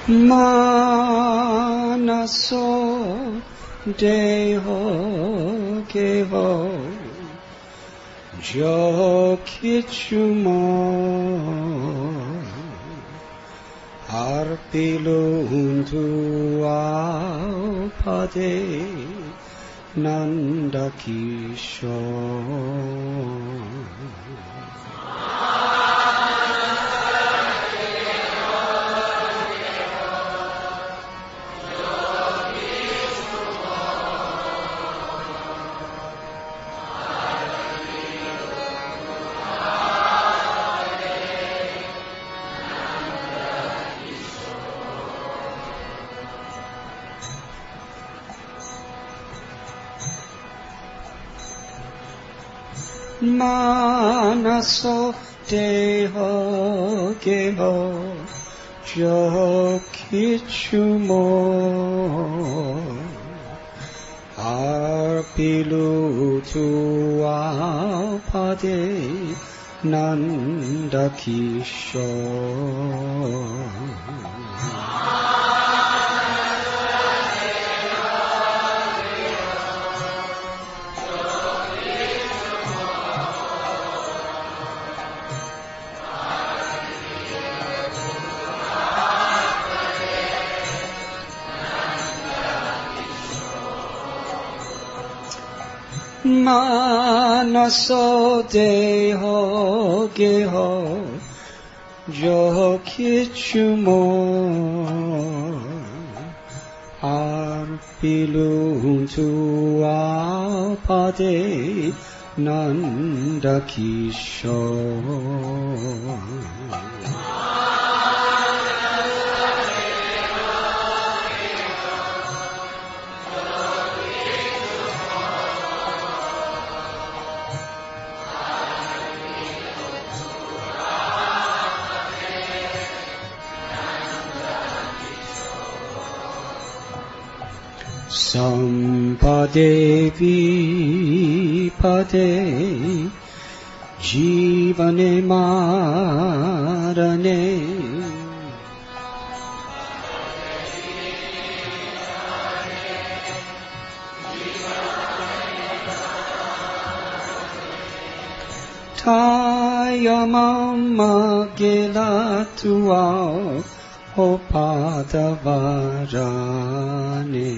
Manaso deho keho jo kichumo arpiluntu apade nandakisho. Manaso deho geho jo kichumo arpilutu apade nandakisho. Manaso deho geho jo kichumo arpiluntu apade nandakisho. Sampade vipade jivane marane tayamama gelatuao opadavarane.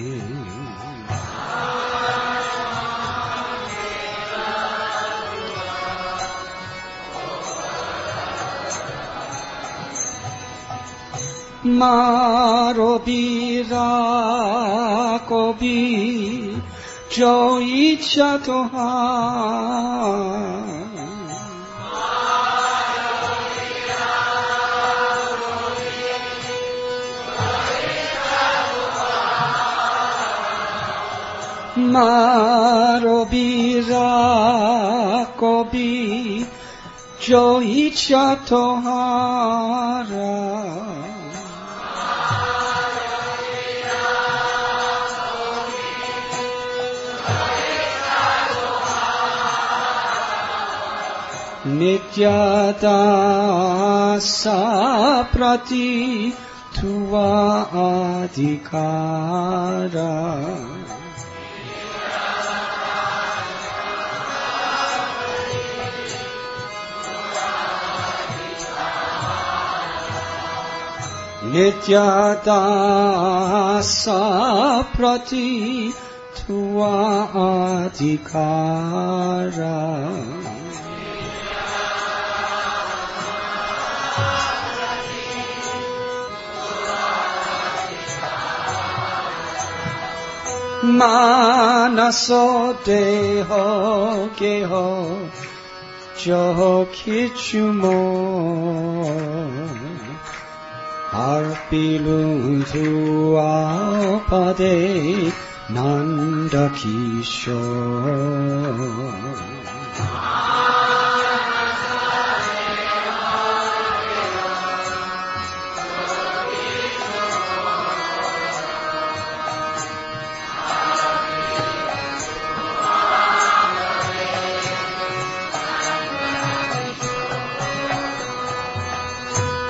Marobira kobi jo icha toha Marobira kobi jo icha tohara Nityata saprati tuva adhikara Nityata saprati tuva adhikara Manaso deho geho jo kichumo arpiluntu apade nandakisho.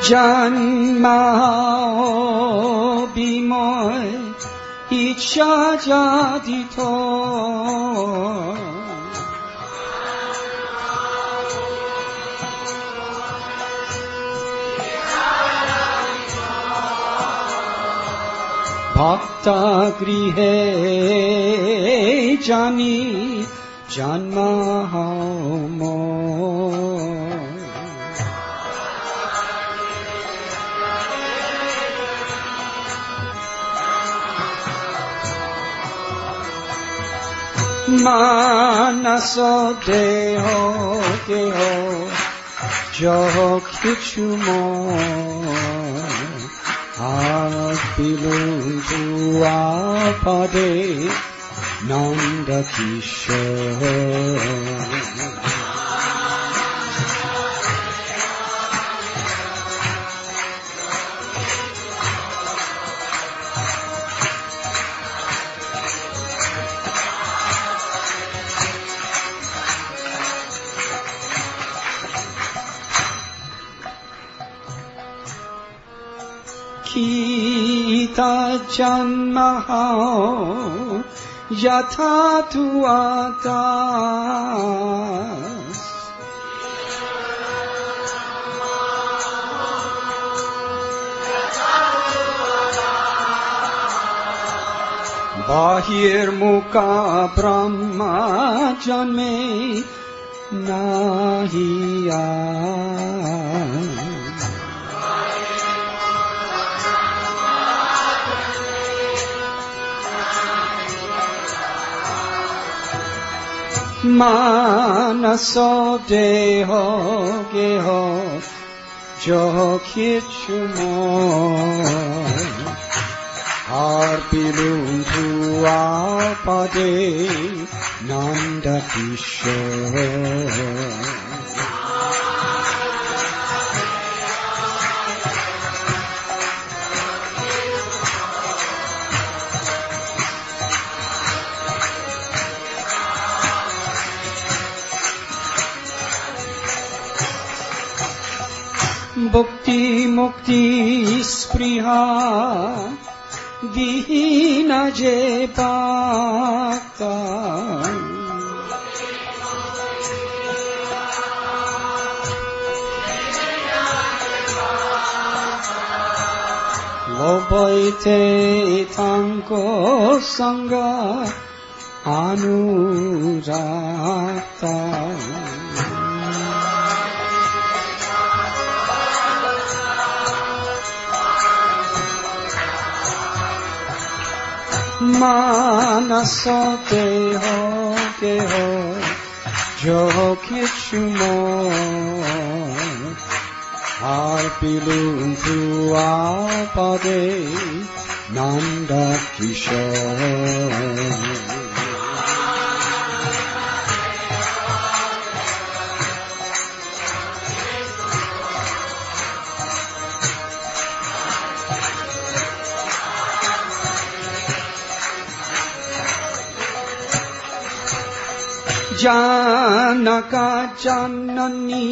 Janma bimoy icha jadito Bhakta grihe jani janma mo Manaso deho keho jo kichumo Apilun tu apade Nanda Kishore Kita janmahao yatha tu atas Bahir mukha brahma janme nahiya Manaso deho geho jo kichumo Arpilun tu apade Nanda Kishore Bhakti mukti spriha dihina je bhakta Lobaite tanko sanga anurata Manaso deho geho jo kichumo Arpilun tu apade Nanda Kishore Janaka janani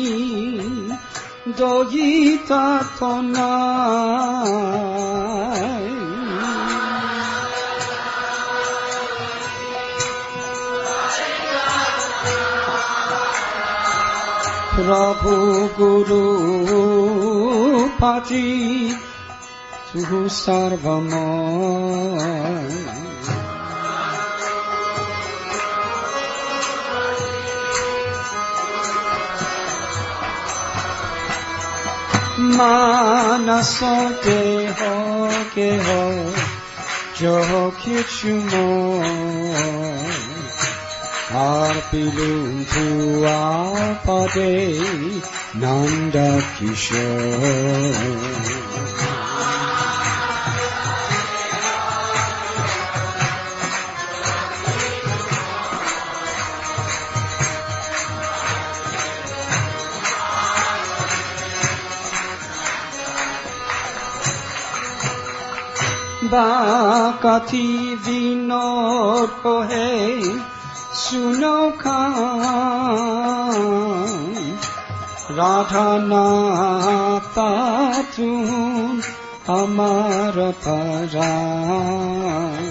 doyita tonai Prabhu Guru Pati Tu Sarvamay Manaso deho geho jo kichumo Arpilun tu apade Nanda Kishore Bakati vinod kohe suno khan Raadhanath tun amar parai.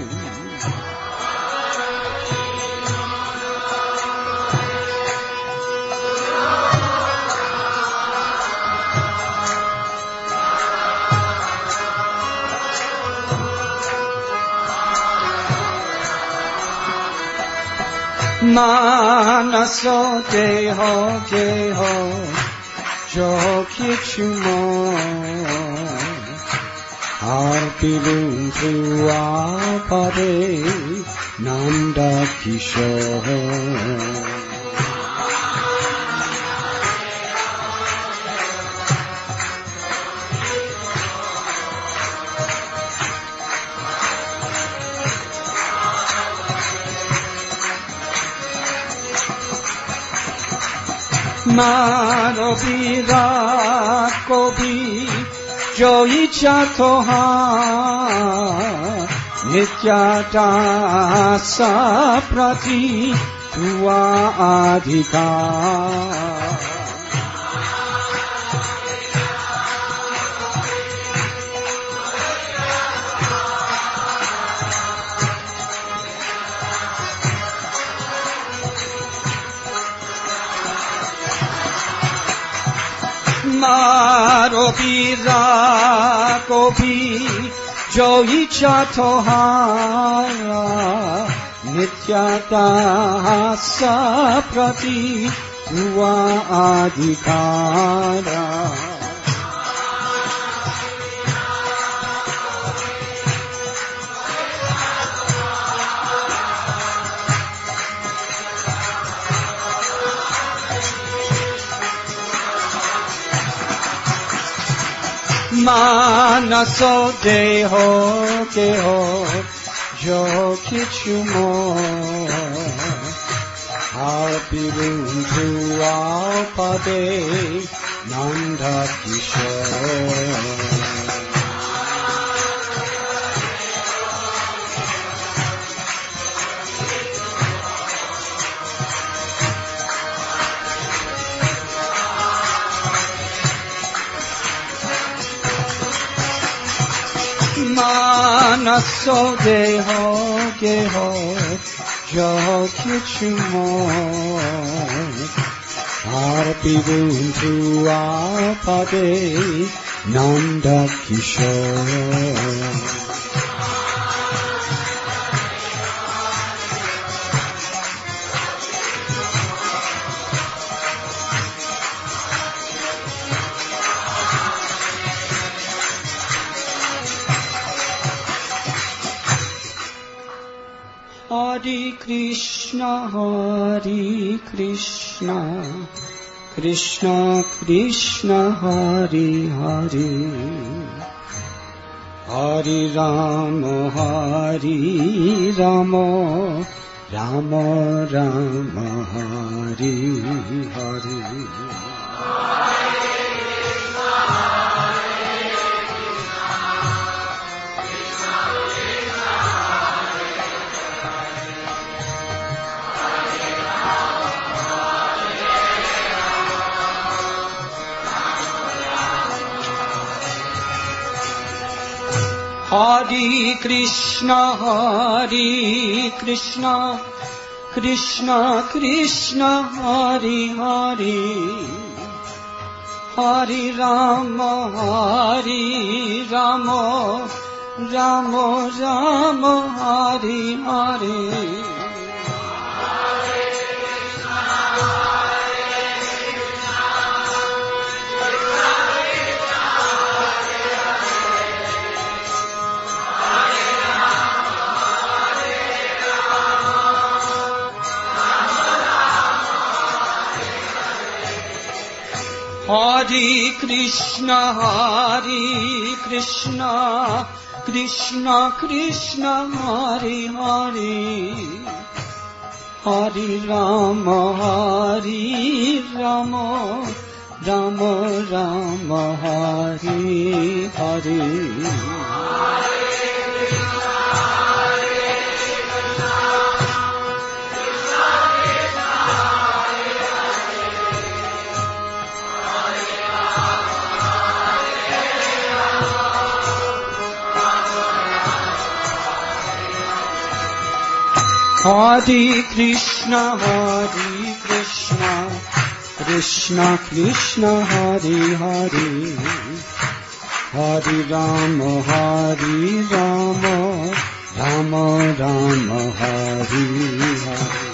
Manaso deho deho jo kichumo harpilum tuapade nanda kishore. Mano virat kobi jo icha toha nitya dasa prati tua adhikar. Maro pira kopi jo icha tohara nitya dasa prati tua adhikara. Manaso deho deho jo kichumo harpilum tuapade nanda kishore. Manaso deho deho jo kichumo harpilum tuapade nanda kishore. Hare Krishna, Krishna Krishna, Hare Hare, Hare Rama, Rama Rama, Hare Hare. Hare Krishna, Krishna Krishna, Hare Hare, Hare Rama, Rama Rama, Hare Hare. Hare Krishna, Krishna Krishna, Hare Hare, Hare Rama, Rama Rama, Hare Hare. Hare Krishna, Krishna Krishna, Hare Hare, Hare Rama, Rama Rama, Hare Hare.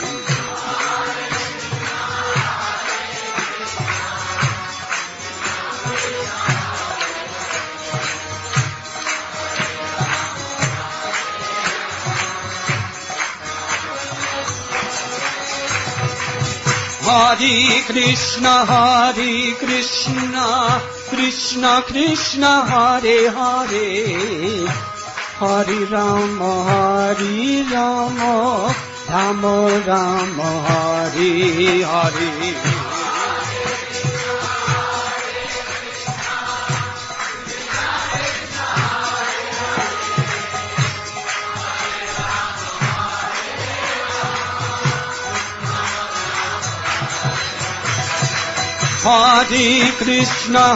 Hare Krishna, Krishna Krishna, Hare Hare, Hare Rama, Rama Rama, Hare Hare. Hare Krishna,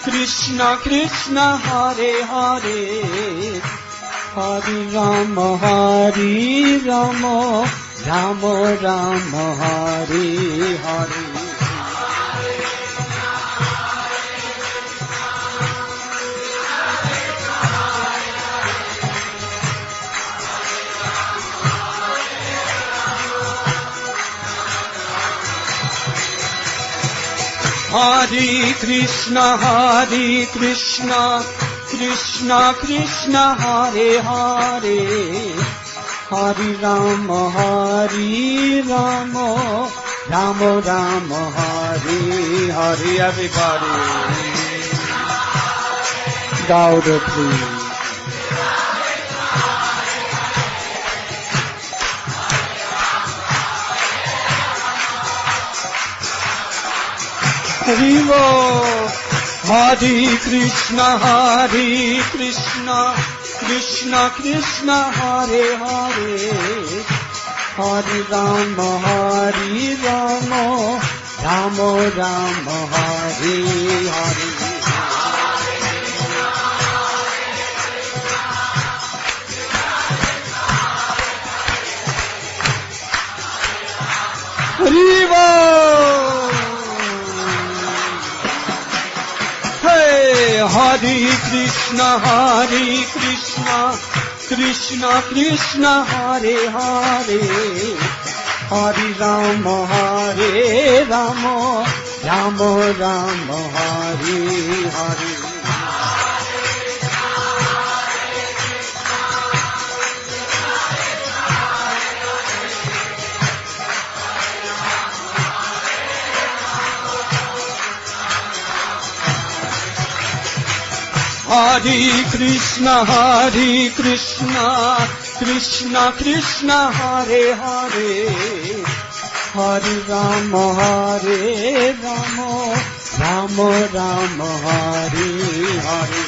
Krishna Krishna, Hare Hare, Hare Rama, Rama Rama, Hare Hare. Hare Krishna, Krishna Krishna, Hare Hare, Hare Rama, Rama Rama, Hare Hare. Everybody, louder please. Haribo, Hare Krishna, Krishna Krishna, Hare Hare, Hare Rama, Rama Rama, Hare Hare. Haribo. Hare Krishna, Krishna Krishna, Hare Hare, Hare Rama, Rama Rama, Hare Hare. Hare Krishna, Krishna Krishna, Hare Hare, Hare Rama, Rama Rama, Hare Hare.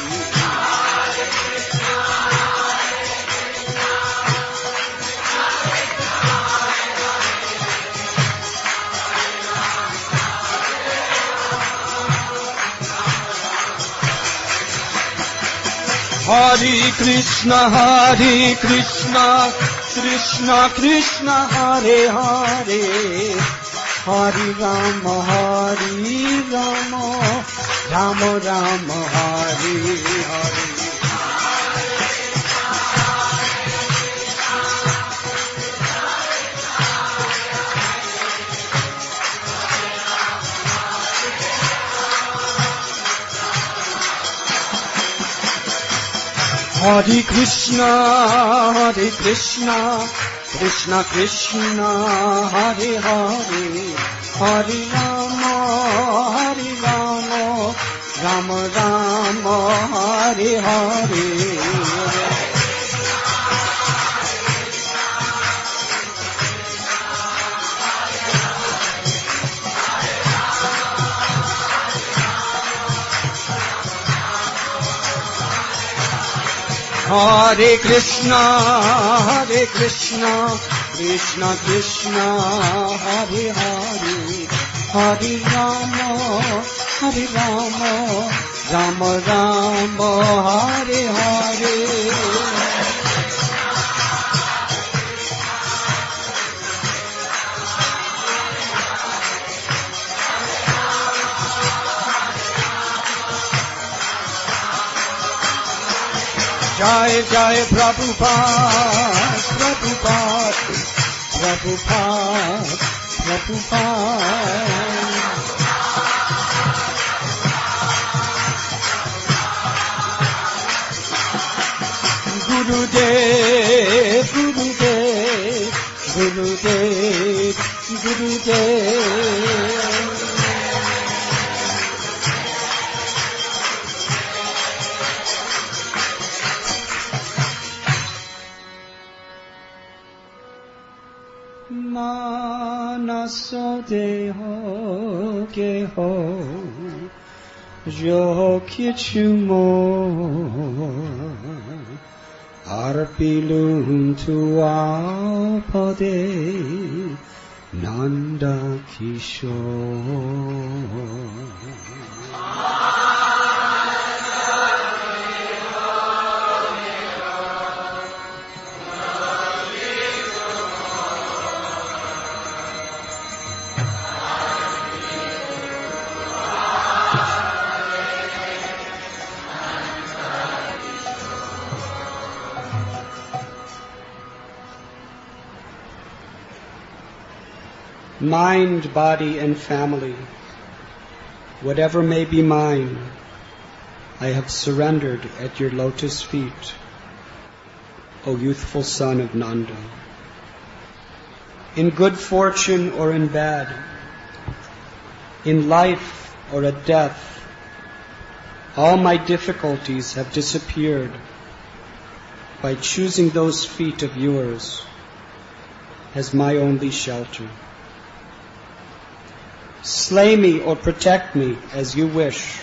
Hare Krishna, Krishna Krishna, Hare Hare, Hare Rama, Rama Rama, Hare Hare. Hare Krishna, Krishna Krishna, Hare Hare, Hare Rama, Rama Rama, Hare Hare. Hare Krishna, Krishna Krishna, Hare Hare, Hare Rama, Rama Rama, Hare Hare. Jai Jai Prabhupada, Prabhupada, Prabhupada, Prabhupada. Gurudev, Gurudev, Gurudev, Gurudev. Manaso deho geho jo kichumo arpilum tu pade Nanda Kishore. Mind, body, and family, whatever may be mine, I have surrendered at your lotus feet, O youthful son of Nanda. In good fortune or in bad, in life or at death, all my difficulties have disappeared by choosing those feet of yours as my only shelter. Slay me or protect me as you wish,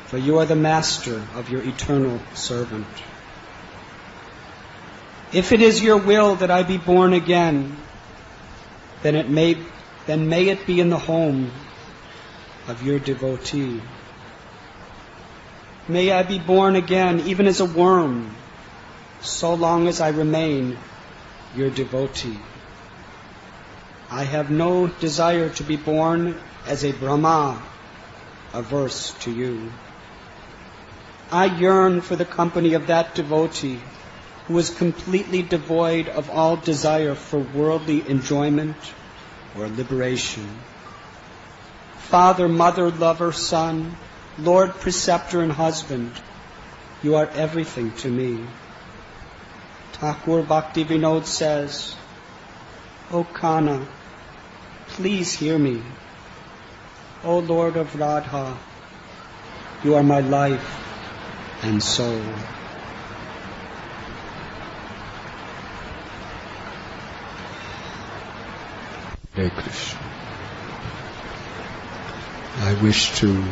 for you are the master of your eternal servant. If it is your will that I be born again, then may it be in the home of your devotee. May I be born again even as a worm, so long as I remain your devotee. I have no desire to be born as a Brahma, averse to you. I yearn for the company of that devotee who is completely devoid of all desire for worldly enjoyment or liberation. Father, mother, lover, son, Lord, preceptor, and husband, you are everything to me. Thakur Bhakti Vinod says, O Kana, please hear me. O Lord of Radha, you are my life and soul. Hare Krishna. I wish to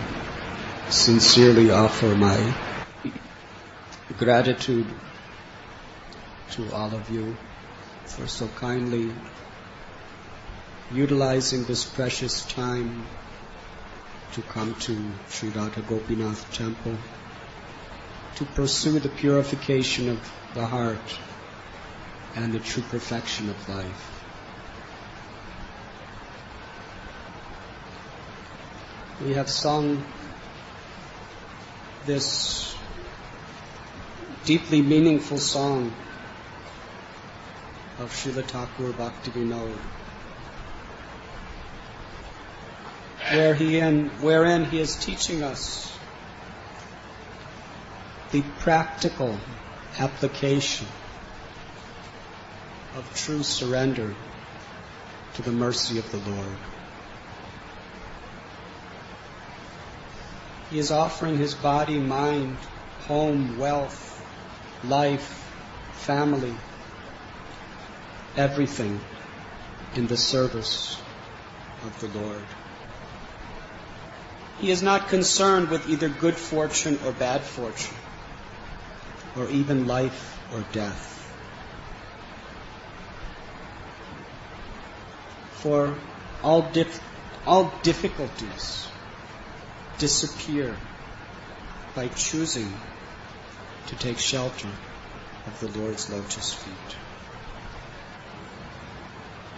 sincerely offer my gratitude to all of you for so kindly utilizing this precious time to come to Sri Radha Gopinath Temple to pursue the purification of the heart and the true perfection of life. We have sung this deeply meaningful song of Srila Thakur Bhaktivinoda, wherein he is teaching us the practical application of true surrender to the mercy of the Lord. He is offering his body, mind, home, wealth, life, family, everything in the service of the Lord. He is not concerned with either good fortune or bad fortune, or even life or death. For all difficulties disappear by choosing to take shelter of the Lord's lotus feet.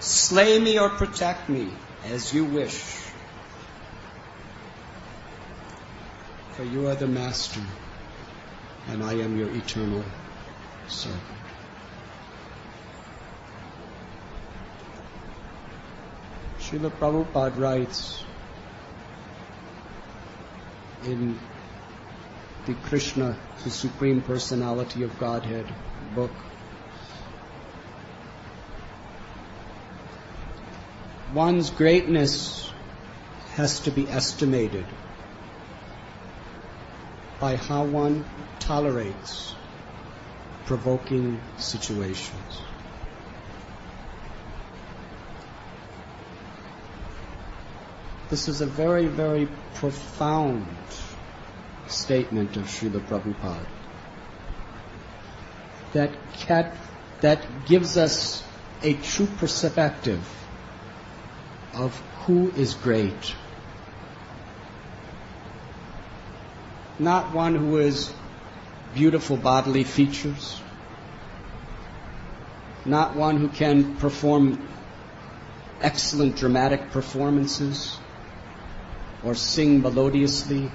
Slay me or protect me as you wish, for you are the master and I am your eternal servant. Srila Prabhupada writes in the Krishna, the Supreme Personality of Godhead book, one's greatness has to be estimated by how one tolerates provoking situations. This is a very, very profound statement of Srila Prabhupada that gives us a true perspective of who is great. Not one who has beautiful bodily features, not one who can perform excellent dramatic performances or sing melodiously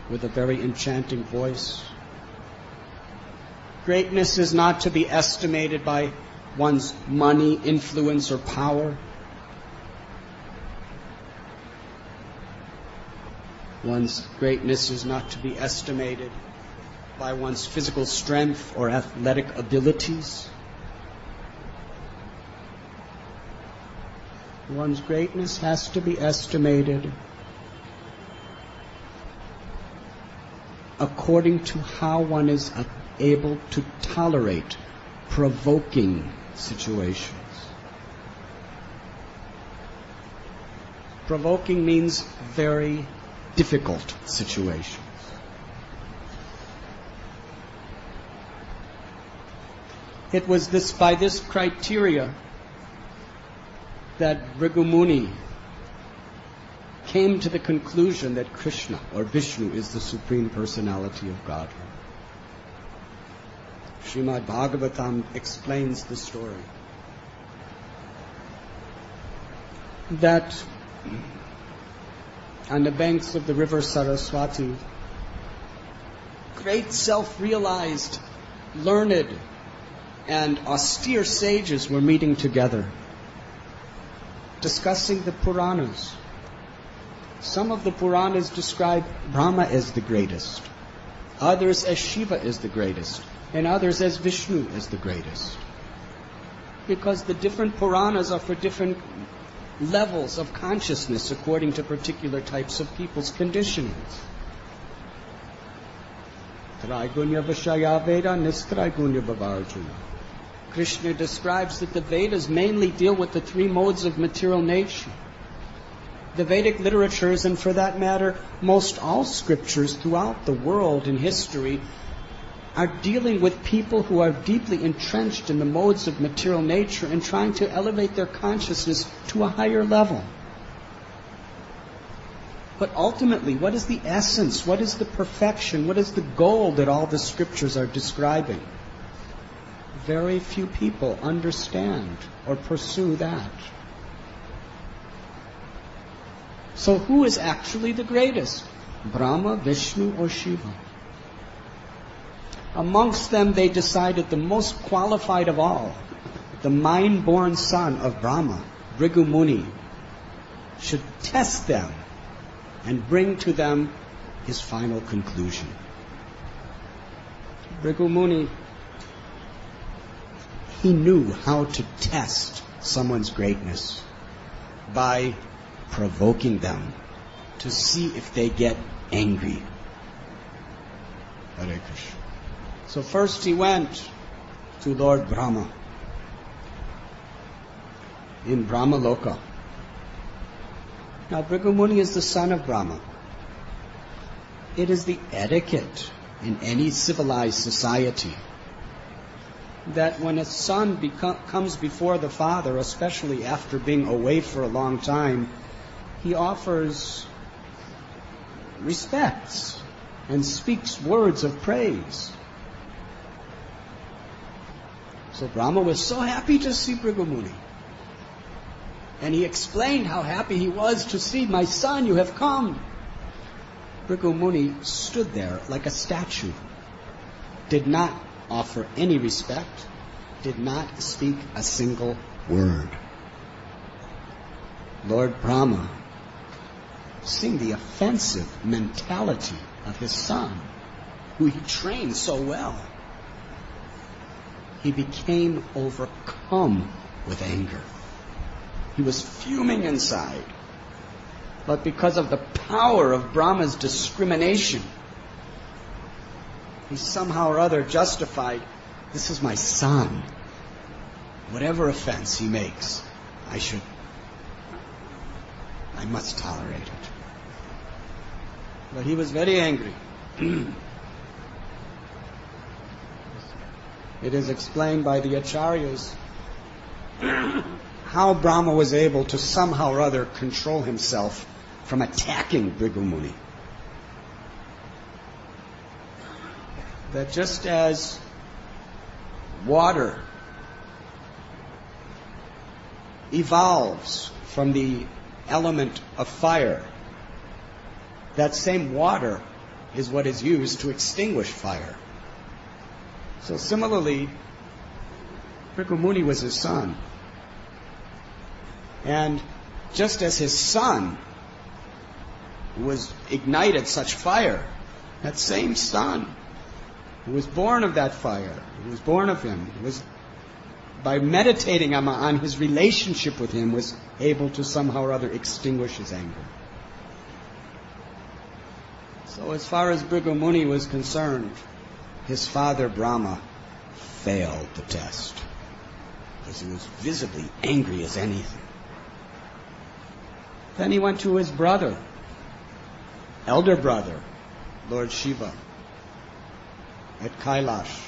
with a very enchanting voice. Greatness is not to be estimated by one's money, influence, or power. One's greatness is not to be estimated by one's physical strength or athletic abilities. One's greatness has to be estimated according to how one is able to tolerate provoking situations. Provoking means very difficult situations. It was by this criteria that Bhrigu Muni came to the conclusion that Krishna or Vishnu is the Supreme Personality of Godhead. Srimad Bhagavatam explains the story that on the banks of the river Saraswati, great self-realized, learned, and austere sages were meeting together, discussing the Puranas. Some of the Puranas describe Brahma as the greatest, others as Shiva as the greatest, and others as Vishnu as the greatest. Because the different Puranas are for different levels of consciousness according to particular types of people's conditionings. Traigunya Vishaya Veda Nistraigunya Bhavarjuna. Krishna describes that the Vedas mainly deal with the three modes of material nature. The Vedic literatures, and for that matter, most all scriptures throughout the world in history, are dealing with people who are deeply entrenched in the modes of material nature and trying to elevate their consciousness to a higher level. But ultimately, what is the essence? What is the perfection? What is the goal that all the scriptures are describing? Very few people understand or pursue that. So who is actually the greatest? Brahma, Vishnu, or Shiva? Amongst them, they decided the most qualified of all, the mind-born son of Brahma, Bhrigu Muni, should test them and bring to them his final conclusion. Bhrigu Muni, he knew how to test someone's greatness by provoking them to see if they get angry. Hare Krishna. So first he went to Lord Brahma in Brahma Loka. Now Bhrigu Muni is the son of Brahma. It is the etiquette in any civilized society that when a son comes before the father, especially after being away for a long time, he offers respects and speaks words of praise. So Brahma was so happy to see Bhrigu Muni. And he explained how happy he was to see, "My son, you have come." Bhrigu Muni stood there like a statue, did not offer any respect, did not speak a single word. Lord Brahma, seeing the offensive mentality of his son, who he trained so well, he became overcome with anger. He was fuming inside. But because of the power of Brahma's discrimination, he somehow or other justified, this is my son. Whatever offense he makes, I must tolerate it. But he was very angry. It is explained by the Acharyas how Brahma was able to somehow or other control himself from attacking Bhrigu Muni. That just as water evolves from the element of fire, that same water is what is used to extinguish fire. So similarly, Bhrigu Muni was his son. And just as his son was ignited such fire, that same son who was born of that fire, who was born of him, was, by meditating on his relationship with him, was able to somehow or other extinguish his anger. So as far as Bhrigu Muni was concerned, his father Brahma failed the test, because he was visibly angry as anything. Then he went to his brother, elder brother, Lord Shiva, at Kailash.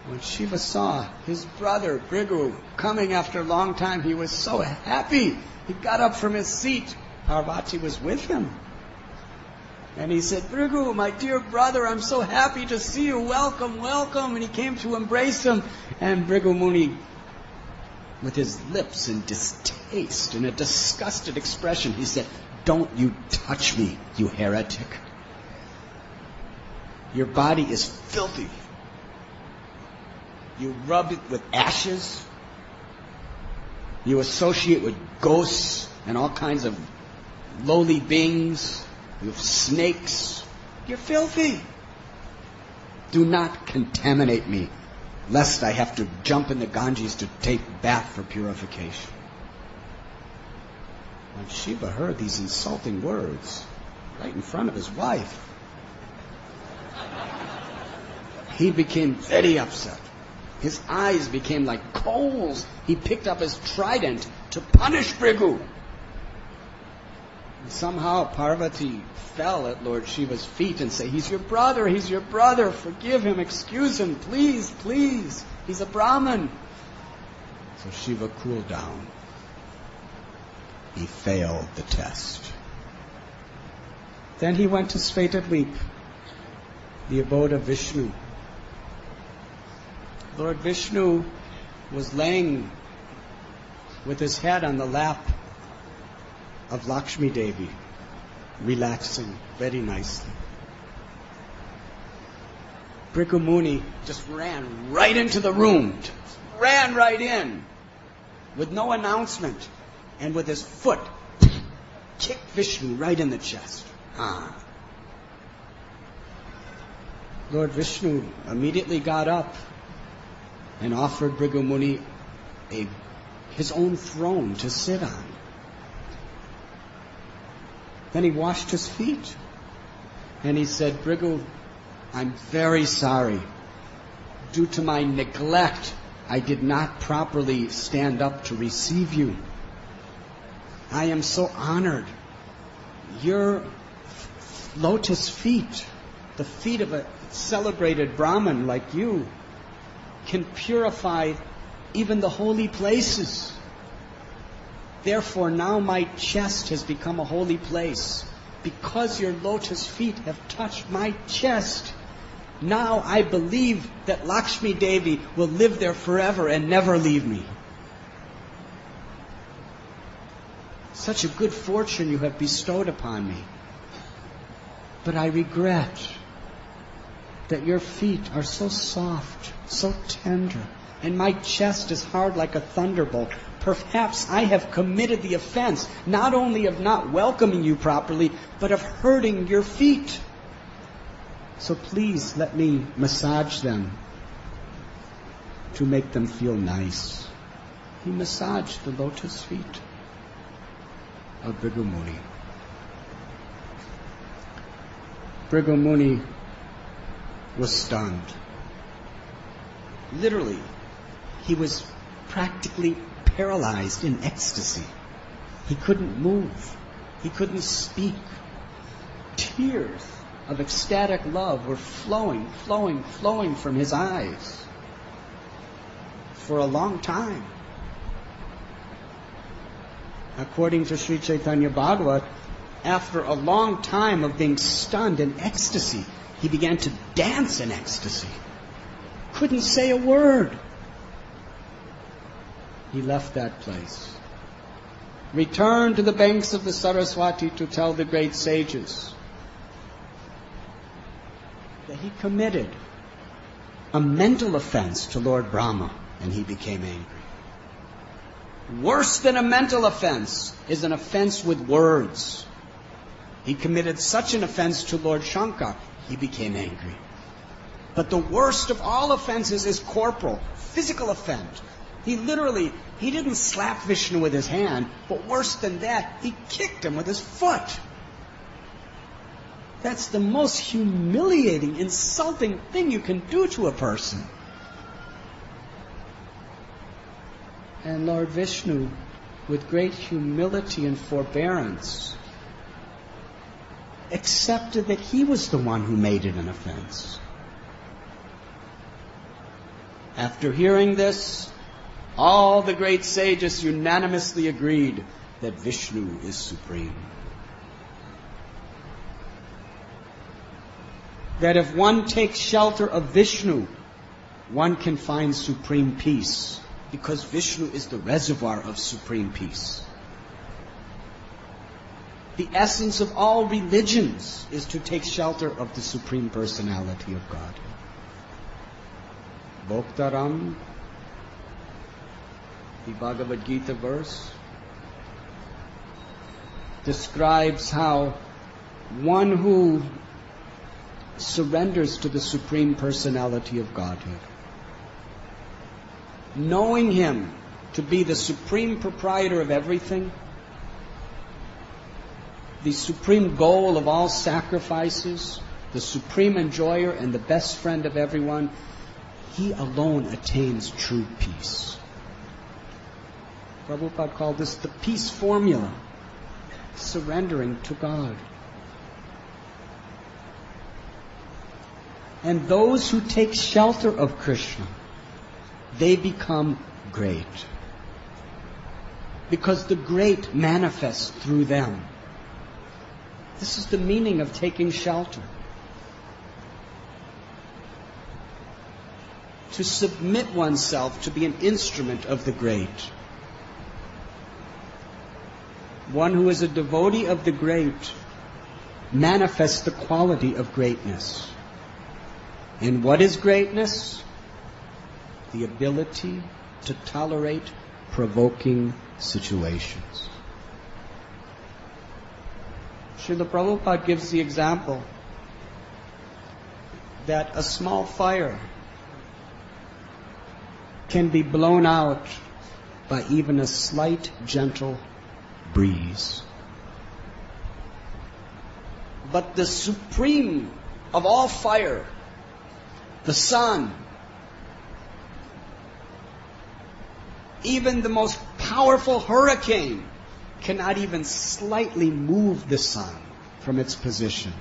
When Shiva saw his brother Bhrigu coming after a long time, he was so happy. He got up from his seat. Parvati was with him. And he said, Bhrigu, my dear brother, I'm so happy to see you. Welcome, welcome. And he came to embrace him. And Bhrigu Muni, with his lips in distaste, in a disgusted expression, he said, don't you touch me, you heretic. Your body is filthy. You rub it with ashes. You associate with ghosts and all kinds of lowly beings. You have snakes. You're filthy. Do not contaminate me, lest I have to jump in the Ganges to take bath for purification. When Shiva heard these insulting words right in front of his wife, he became very upset. His eyes became like coals. He picked up his trident to punish Bhrigu. And somehow Parvati fell at Lord Shiva's feet and said, he's your brother, forgive him, excuse him, please, please. He's a Brahmin. So Shiva cooled down. He failed the test. Then he went to Svetadweep, the abode of Vishnu. Lord Vishnu was laying with his head on the lap of Lakshmi Devi, relaxing very nicely. Bhrigu Muni just ran right into the room, ran right in, with no announcement, and with his foot kicked Vishnu right in the chest. Lord Vishnu immediately got up and offered Bhrigu Muni his own throne to sit on. Then he washed his feet. And he said, Bhrigu, I'm very sorry. Due to my neglect, I did not properly stand up to receive you. I am so honored. Your lotus feet, the feet of a celebrated Brahmin like you, can purify even the holy places. Therefore, now my chest has become a holy place. Because your lotus feet have touched my chest, now I believe that Lakshmi Devi will live there forever and never leave me. Such a good fortune you have bestowed upon me. But I regret that your feet are so soft, so tender, and my chest is hard like a thunderbolt. Perhaps I have committed the offense, not only of not welcoming you properly, but of hurting your feet. So please let me massage them to make them feel nice. He massaged the lotus feet of Bhrigu Muni. Bhrigu Muni was stunned. Literally, he was practically paralyzed in ecstasy. He couldn't move. He couldn't speak. Tears of ecstatic love were flowing from his eyes for a long time. According to Sri Chaitanya Bhagavat, after a long time of being stunned in ecstasy, he began to dance in ecstasy. Couldn't say a word. He left that place, returned to the banks of the Saraswati to tell the great sages that he committed a mental offense to Lord Brahma, and he became angry. Worse than a mental offense is an offense with words. He committed such an offense to Lord Shankar, he became angry. But the worst of all offenses is corporal, physical offense. He didn't slap Vishnu with his hand, but worse than that, he kicked him with his foot. That's the most humiliating, insulting thing you can do to a person. And Lord Vishnu, with great humility and forbearance, accepted that he was the one who made it an offense. After hearing this, all the great sages unanimously agreed that Vishnu is supreme. That if one takes shelter of Vishnu, one can find supreme peace, because Vishnu is the reservoir of supreme peace. The essence of all religions is to take shelter of the Supreme Personality of God. Bhoktaram, the Bhagavad Gita verse, describes how one who surrenders to the Supreme Personality of Godhead, knowing Him to be the supreme proprietor of everything, the supreme goal of all sacrifices, the supreme enjoyer and the best friend of everyone, he alone attains true peace. Prabhupada called this the peace formula, surrendering to God. And those who take shelter of Krishna, they become great. Because the great manifests through them. This is the meaning of taking shelter. To submit oneself to be an instrument of the great. One who is a devotee of the great manifests the quality of greatness. And what is greatness? The ability to tolerate provoking situations. Srila Prabhupada gives the example that a small fire can be blown out by even a slight, gentle breeze. But the supreme of all fire, the sun, even the most powerful hurricane cannot even slightly move the sun from its position.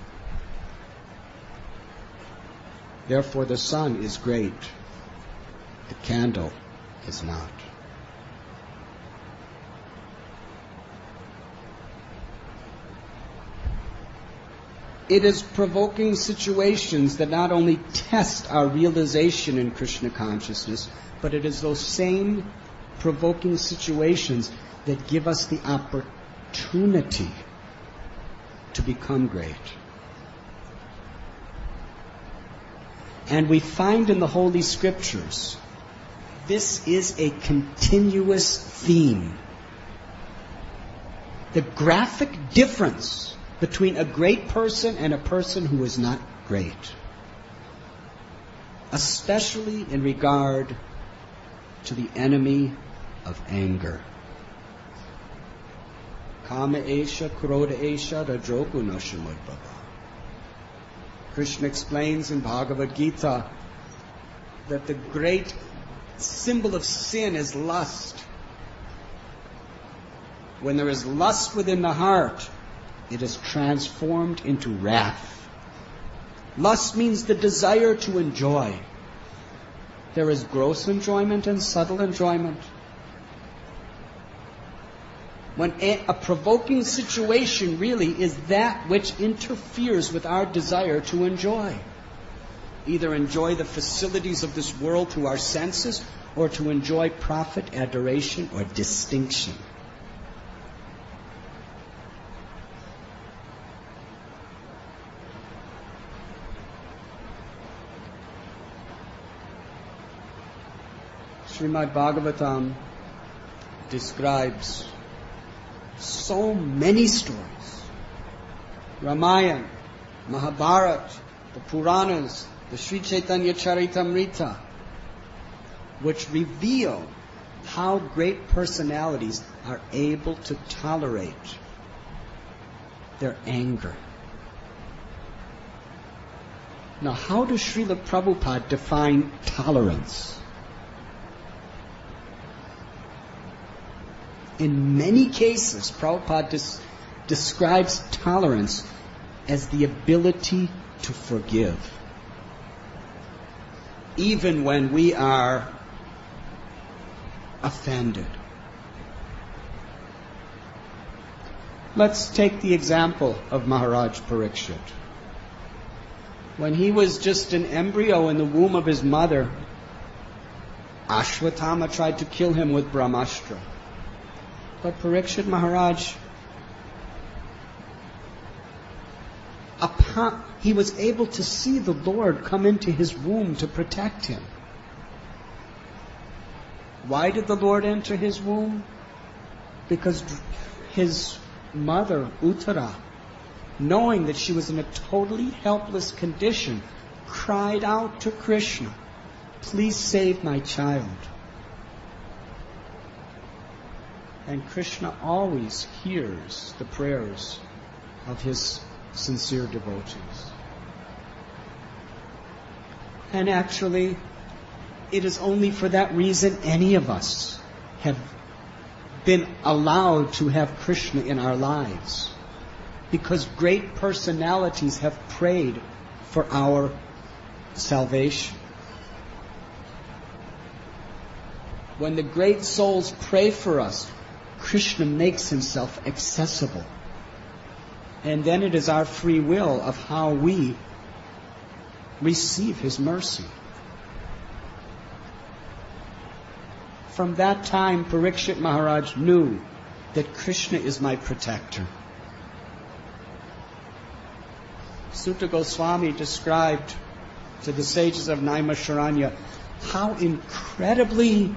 Therefore, the sun is great. The candle is not. It is provoking situations that not only test our realization in Krishna consciousness, but it is those same provoking situations that give us the opportunity to become great. And we find in the Holy Scriptures, this is a continuous theme. The graphic difference between a great person and a person who is not great. Especially in regard to the enemy of anger. Kama esha, krodha esha, rajoguna samudbhava. Krishna explains in Bhagavad Gita that the great symbol of sin is lust. When there is lust within the heart, it is transformed into wrath. Lust means the desire to enjoy. There is gross enjoyment and subtle enjoyment. When a provoking situation really is that which interferes with our desire to enjoy. Either enjoy the facilities of this world through our senses, or to enjoy profit, adoration, or distinction. Srimad Bhagavatam describes so many stories. Ramayana, Mahabharata, the Puranas, the Sri Chaitanya Charitamrita, which reveal how great personalities are able to tolerate their anger. Now, how does Srila Prabhupada define tolerance? In many cases, Prabhupada describes tolerance as the ability to forgive. Even when we are offended. Let's take the example of Maharaj Parikshit. When he was just an embryo in the womb of his mother, Ashwatthama tried to kill him with Brahmastra. But Parikshit Maharaj, he was able to see the Lord come into his womb to protect him. Why did the Lord enter his womb? Because his mother, Uttara, knowing that she was in a totally helpless condition, cried out to Krishna, "Please save my child." And Krishna always hears the prayers of his sincere devotees. And actually, it is only for that reason any of us have been allowed to have Krishna in our lives. Because great personalities have prayed for our salvation. When the great souls pray for us, Krishna makes himself accessible. And then it is our free will of how we receive his mercy. From that time, Parikshit Maharaj knew that Krishna is my protector. Sutta Goswami described to the sages of Naimisharanya how incredibly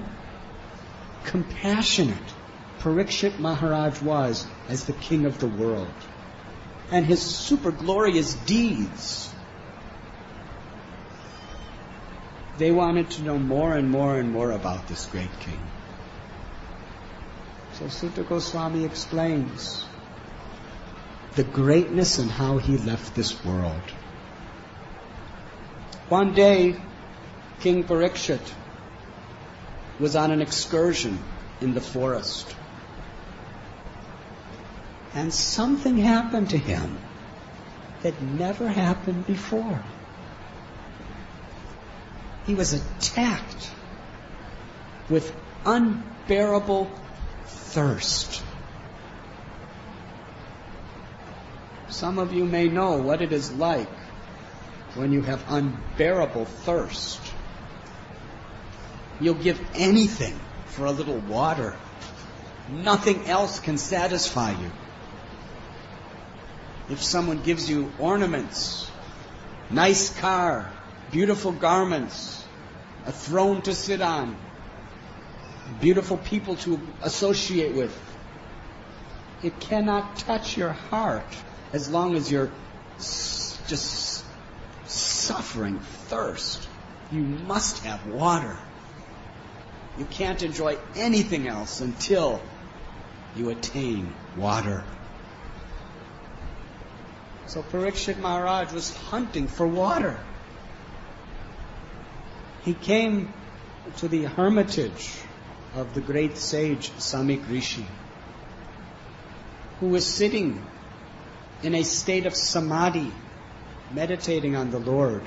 compassionate Parikshit Maharaj was as the king of the world. And his super glorious deeds. They wanted to know more and more and more about this great king. So Sutta Goswami explains the greatness and how he left this world. One day, King Parikshit was on an excursion in the forest. And something happened to him that never happened before. He was attacked with unbearable thirst. Some of you may know what it is like when you have unbearable thirst. You'll give anything for a little water. Nothing else can satisfy you. If someone gives you ornaments, nice car, beautiful garments, a throne to sit on, beautiful people to associate with. It cannot touch your heart as long as you're just suffering thirst. You must have water. You can't enjoy anything else until you attain water. So Parikshit Maharaj was hunting for water. He came to the hermitage of the great sage Samik Rishi, who was sitting in a state of samadhi, meditating on the Lord.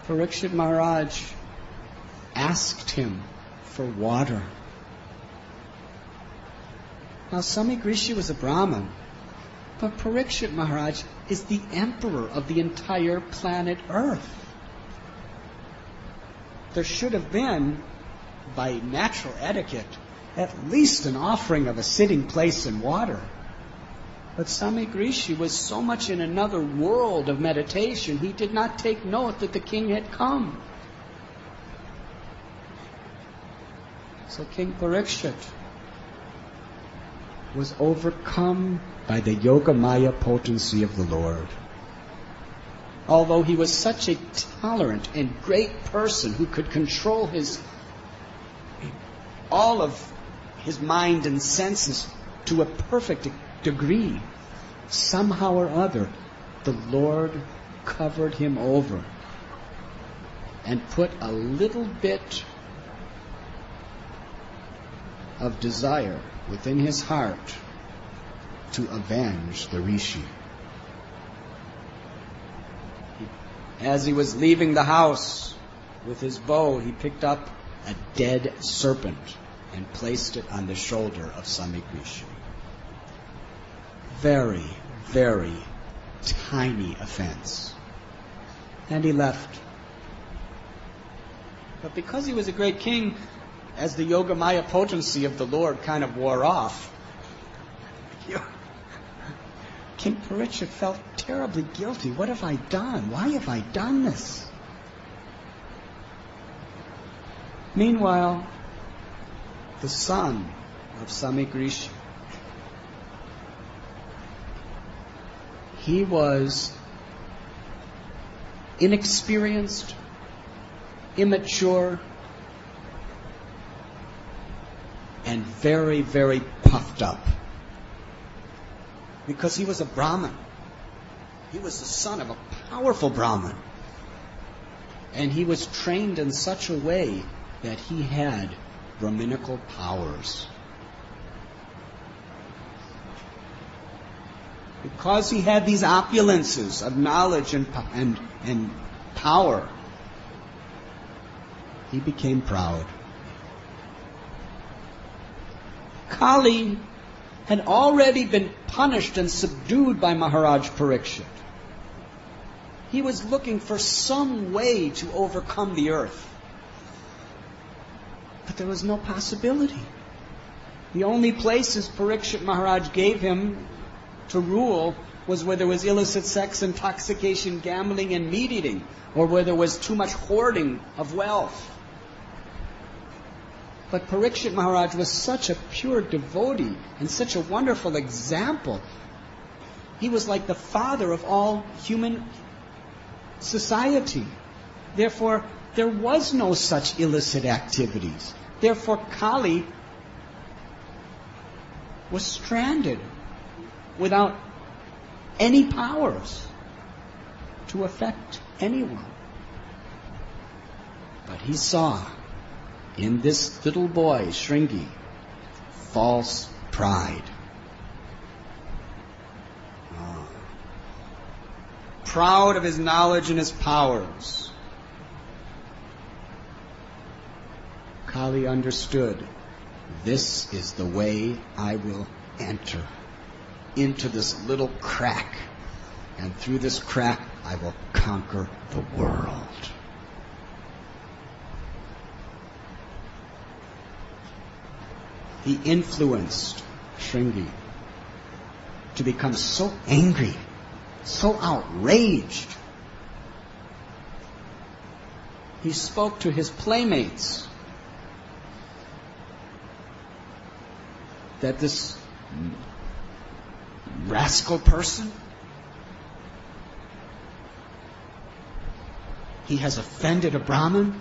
Parikshit Maharaj asked him for water. Now, Samik Rishi was a Brahmin, but Parikshit Maharaj is the emperor of the entire planet Earth. There should have been, by natural etiquette, at least an offering of a sitting place and water. But Samik Rishi was so much in another world of meditation, he did not take note that the king had come. So King Parikshit was overcome by the Yoga Maya potency of the Lord. Although he was such a tolerant and great person who could control all of his mind and senses to a perfect degree, somehow or other, the Lord covered him over and put a little bit of desire within his heart to avenge the Rishi. As he was leaving the house with his bow, he picked up a dead serpent and placed it on the shoulder of Samik Rishi. Very, very tiny offense. And he left. But because he was a great king, as the Yoga Maya potency of the Lord kind of wore off, King Parikshit felt terribly guilty. What have I done? Why have I done this? Meanwhile, the son of Samik Rishi, he was inexperienced, immature, and very, very puffed up. Because he was a Brahmin. He was the son of a powerful Brahmin. And he was trained in such a way that he had Brahminical powers. Because he had these opulences of knowledge and power, he became proud. Kali had already been punished and subdued by Maharaj Parikshit. He was looking for some way to overcome the earth. But there was no possibility. The only places Parikshit Maharaj gave him to rule was where there was illicit sex, intoxication, gambling, and meat eating, or where there was too much hoarding of wealth. But Parikshit Maharaj was such a pure devotee and such a wonderful example. He was like the father of all human society. Therefore, there was no such illicit activities. Therefore, Kali was stranded without any powers to affect anyone. But he saw in this little boy, Shringi, false pride. Proud of his knowledge and his powers. Kali understood, this is the way I will enter into this little crack, and through this crack I will conquer the world. He influenced Shringi to become so angry, so outraged, He spoke to his playmates that this rascal person, he has offended a Brahmin.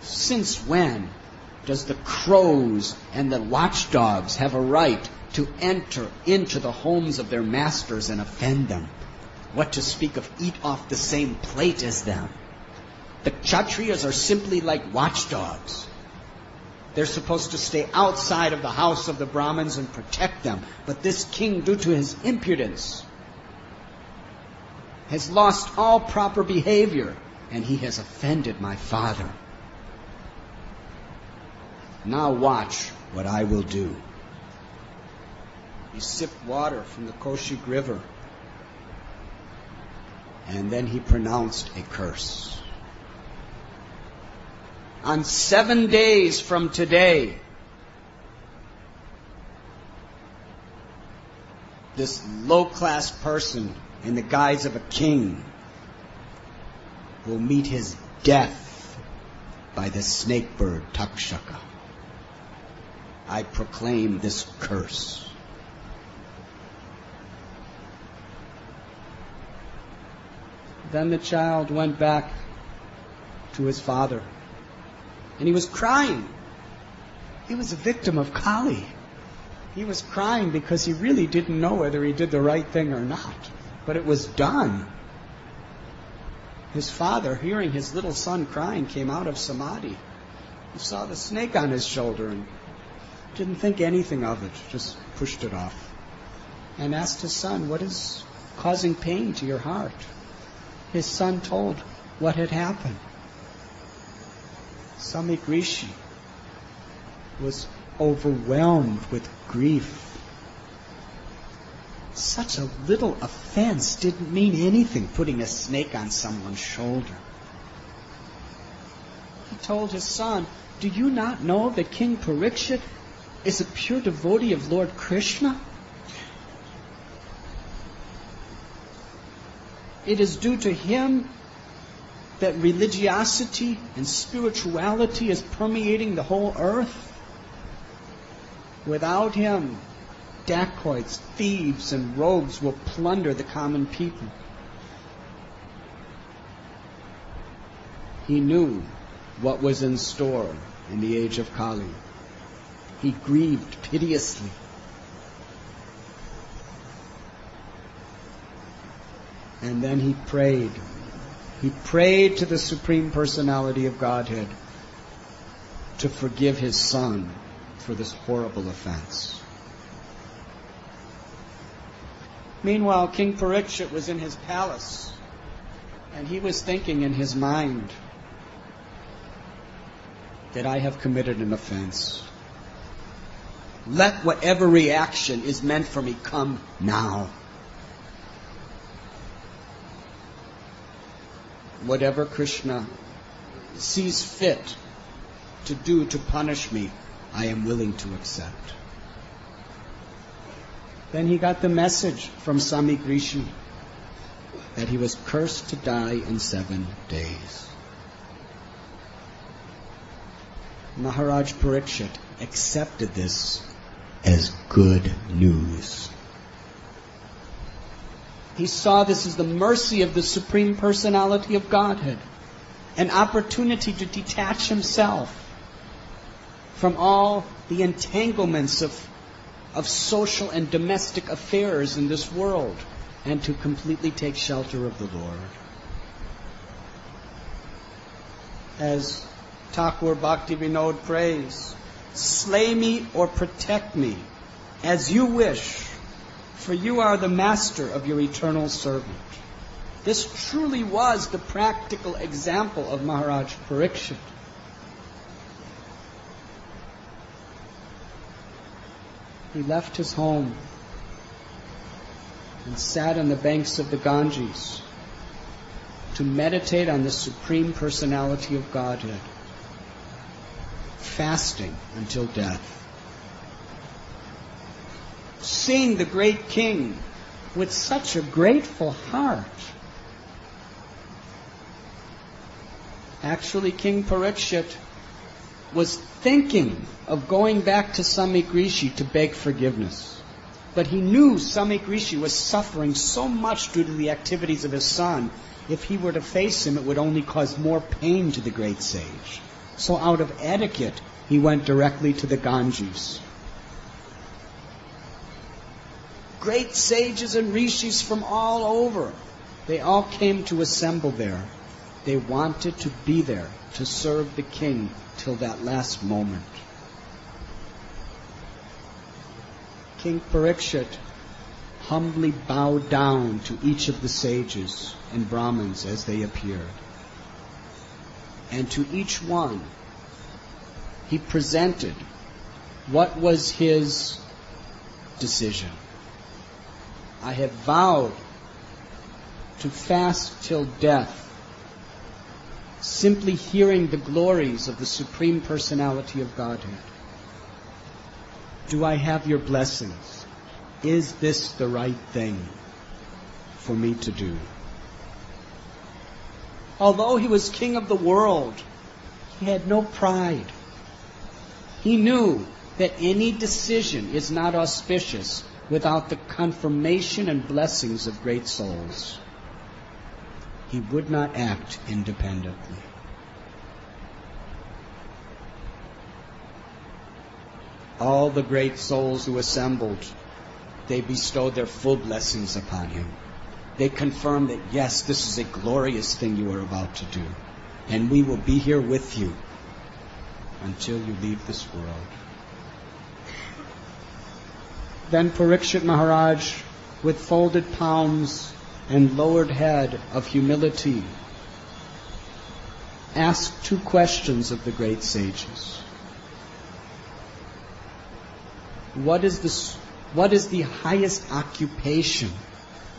Since when does the crows and the watchdogs have a right to enter into the homes of their masters and offend them? What to speak of eat off the same plate as them? The Kshatriyas are simply like watchdogs. They're supposed to stay outside of the house of the Brahmins and protect them. But this king, due to his impudence, has lost all proper behavior, and he has offended my father. Now watch what I will do. He sipped water from the Kaushik River, and then he pronounced a curse. On 7 days from today, this low-class person in the guise of a king will meet his death by the snake bird Takshaka. I proclaim this curse. Then the child went back to his father, and he was crying. He was a victim of Kali. He was crying because he really didn't know whether he did the right thing or not. But it was done. His father, hearing his little son crying, came out of samadhi. He saw the snake on his shoulder and didn't think anything of it, just pushed it off. And asked his son, what is causing pain to your heart? His son told what had happened. Swami Rishi was overwhelmed with grief. Such a little offense didn't mean anything, putting a snake on someone's shoulder. He told his son, do you not know that King Parikshit is a pure devotee of Lord Krishna? It is due to him that religiosity and spirituality is permeating the whole earth. Without him, dacoits, thieves, and rogues will plunder the common people. He knew what was in store in the age of Kali. He grieved piteously. And then he prayed. He prayed to the Supreme Personality of Godhead to forgive his son for this horrible offense. Meanwhile, King Parikshit was in his palace, and he was thinking in his mind that I have committed an offense. Let whatever reaction is meant for me come now. Whatever Krishna sees fit to do to punish me, I am willing to accept. Then he got the message from Swami Rishi that he was cursed to die in 7 days. Maharaj Parikshit accepted this as good news. He saw this as the mercy of the Supreme Personality of Godhead, an opportunity to detach himself from all the entanglements of social and domestic affairs in this world, and to completely take shelter of the Lord. As Thakur Bhaktivinoda prays, slay me or protect me as you wish, for you are the master of your eternal servant. This truly was the practical example of Maharaj Parikshit. He left his home and sat on the banks of the Ganges to meditate on the Supreme Personality of Godhead, fasting until death. Seeing the great king with such a grateful heart, Actually, King Parikshit was thinking of going back to Samik Rishi to beg forgiveness. But he knew Samik Rishi was suffering so much due to the activities of his son. If he were to face him, it would only cause more pain to the great sage. So out of etiquette, he went directly to the Ganges. Great sages and rishis from all over, they all came to assemble there. They wanted to be there to serve the king till that last moment. King Parikshit humbly bowed down to each of the sages and Brahmins as they appeared. And to each one, he presented what was his decision. I have vowed to fast till death, simply hearing the glories of the Supreme Personality of Godhead. Do I have your blessings? Is this the right thing for me to do? Although he was king of the world, he had no pride. He knew that any decision is not auspicious without the confirmation and blessings of great souls. He would not act independently. All the great souls who assembled, they bestowed their full blessings upon him. They confirmed that, yes, this is a glorious thing you are about to do, and we will be here with you until you leave this world. Then Parikshit Maharaj, with folded palms and lowered head of humility, asked two questions of the great sages. What is the highest occupation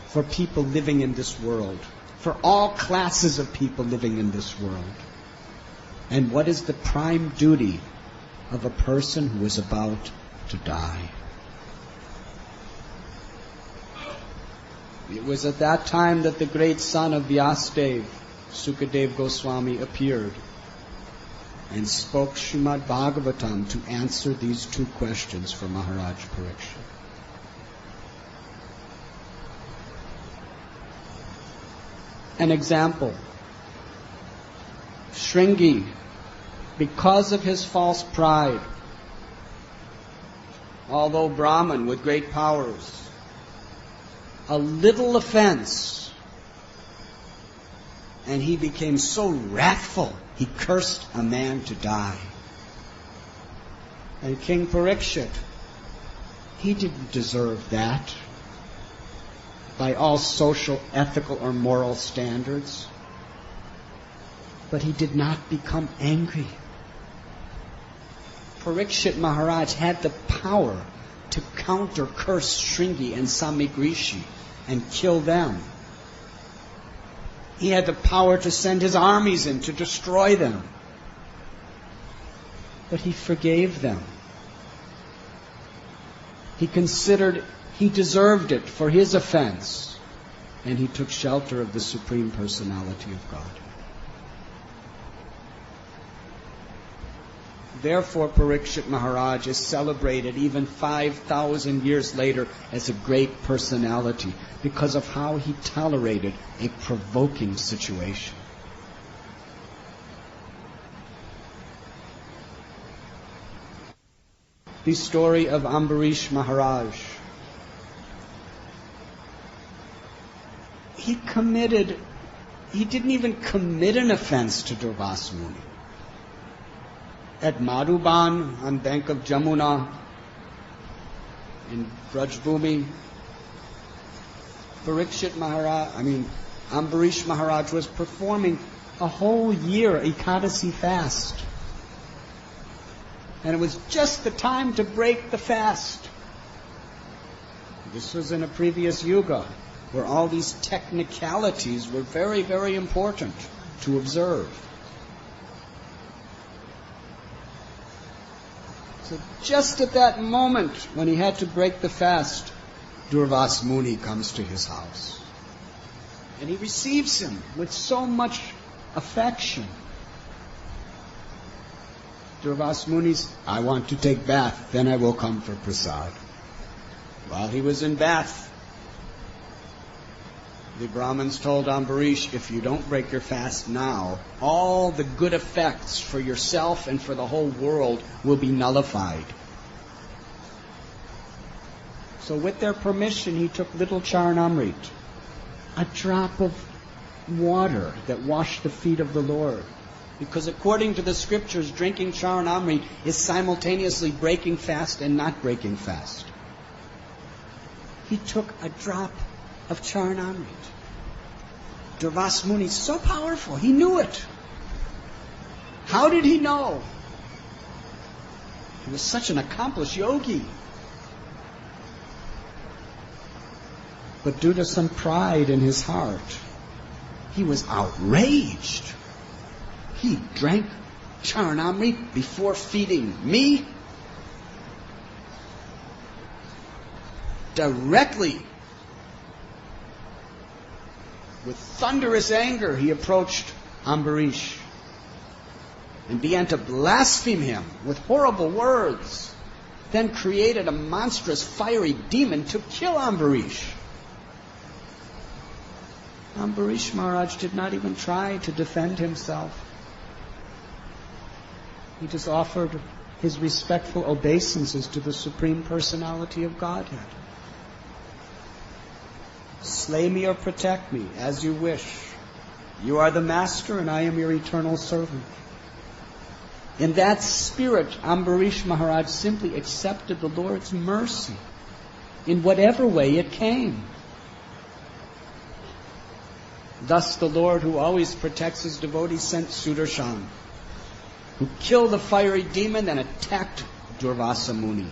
for people living in this world, for all classes of people living in this world? And what is the prime duty of a person who is about to die? It was at that time that the great son of Vyasadeva, Sukadev Goswami, appeared and spoke Srimad Bhagavatam to answer these two questions for Maharaj Parikshit. An example. Shringi, because of his false pride, although Brahman with great powers, a little offense, and he became so wrathful, he cursed a man to die. And King Parikshit, he didn't deserve that by all social, ethical, or moral standards. But he did not become angry. Parikshit Maharaj had the power to counter curse Shringi and Samik Rishi and kill them. He had the power to send his armies in to destroy them. But he forgave them. He considered he deserved it for his offense, and he took shelter of the Supreme Personality of God. Therefore, Parikshit Maharaj is celebrated even 5,000 years later as a great personality because of how he tolerated a provoking situation. The story of Ambarish Maharaj. He didn't even commit an offense to Durvasa Muni. At Madhuban, on bank of Jamuna, in Brajbhumi, Ambarish Maharaj was performing a whole year Ekadasi fast. And it was just the time to break the fast. This was in a previous yuga, where all these technicalities were very, very important to observe. So just at that moment, when he had to break the fast, Durvasa Muni comes to his house. And he receives him with so much affection. Durvas Muni's, I want to take bath, then I will come for prasad. While he was in bath, the Brahmins told Ambarish, if you don't break your fast now, all the good effects for yourself and for the whole world will be nullified. So with their permission, he took little Charanamrit, a drop of water that washed the feet of the Lord. Because according to the scriptures, drinking Charanamrit is simultaneously breaking fast and not breaking fast. He took a drop of Charanamrit. Durvas Muni, so powerful, he knew it. How did he know? He was such an accomplished yogi. But due to some pride in his heart, he was outraged. He drank Charanamrit before feeding me? Directly, with thunderous anger, he approached Ambarish and began to blaspheme him with horrible words, then created a monstrous fiery demon to kill Ambarish. Ambarish Maharaj did not even try to defend himself. He just offered his respectful obeisances to the Supreme Personality of Godhead. Slay me or protect me, as you wish. You are the master and I am your eternal servant. In that spirit, Ambarish Maharaj simply accepted the Lord's mercy in whatever way it came. Thus the Lord, who always protects his devotees, sent Sudarshan, who killed the fiery demon and attacked Durvasa Muni,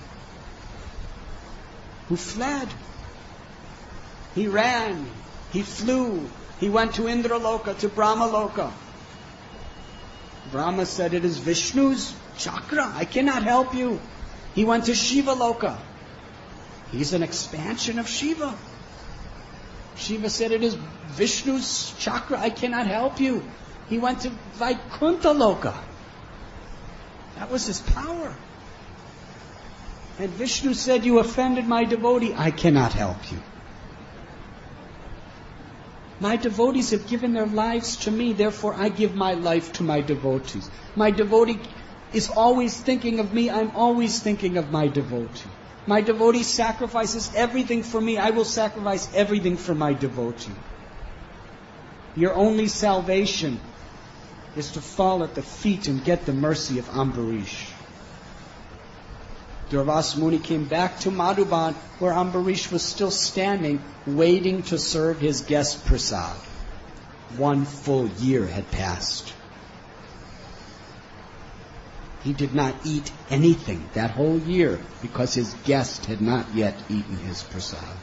who fled. He ran, he flew, he went to Indraloka, to Brahmaloka. Brahma said, it is Vishnu's chakra, I cannot help you. He went to Shiva Loka. He's an expansion of Shiva. Shiva said, it is Vishnu's chakra, I cannot help you. He went to Vaikuntha Loka. That was his power. And Vishnu said, you offended my devotee, I cannot help you. My devotees have given their lives to me, therefore I give my life to my devotees. My devotee is always thinking of me, I'm always thinking of my devotee. My devotee sacrifices everything for me, I will sacrifice everything for my devotee. Your only salvation is to fall at the feet and get the mercy of Ambarish. Durvas Muni came back to Madhuban, where Ambarish was still standing, waiting to serve his guest prasad. 1 full year had passed. He did not eat anything that whole year because his guest had not yet eaten his prasad.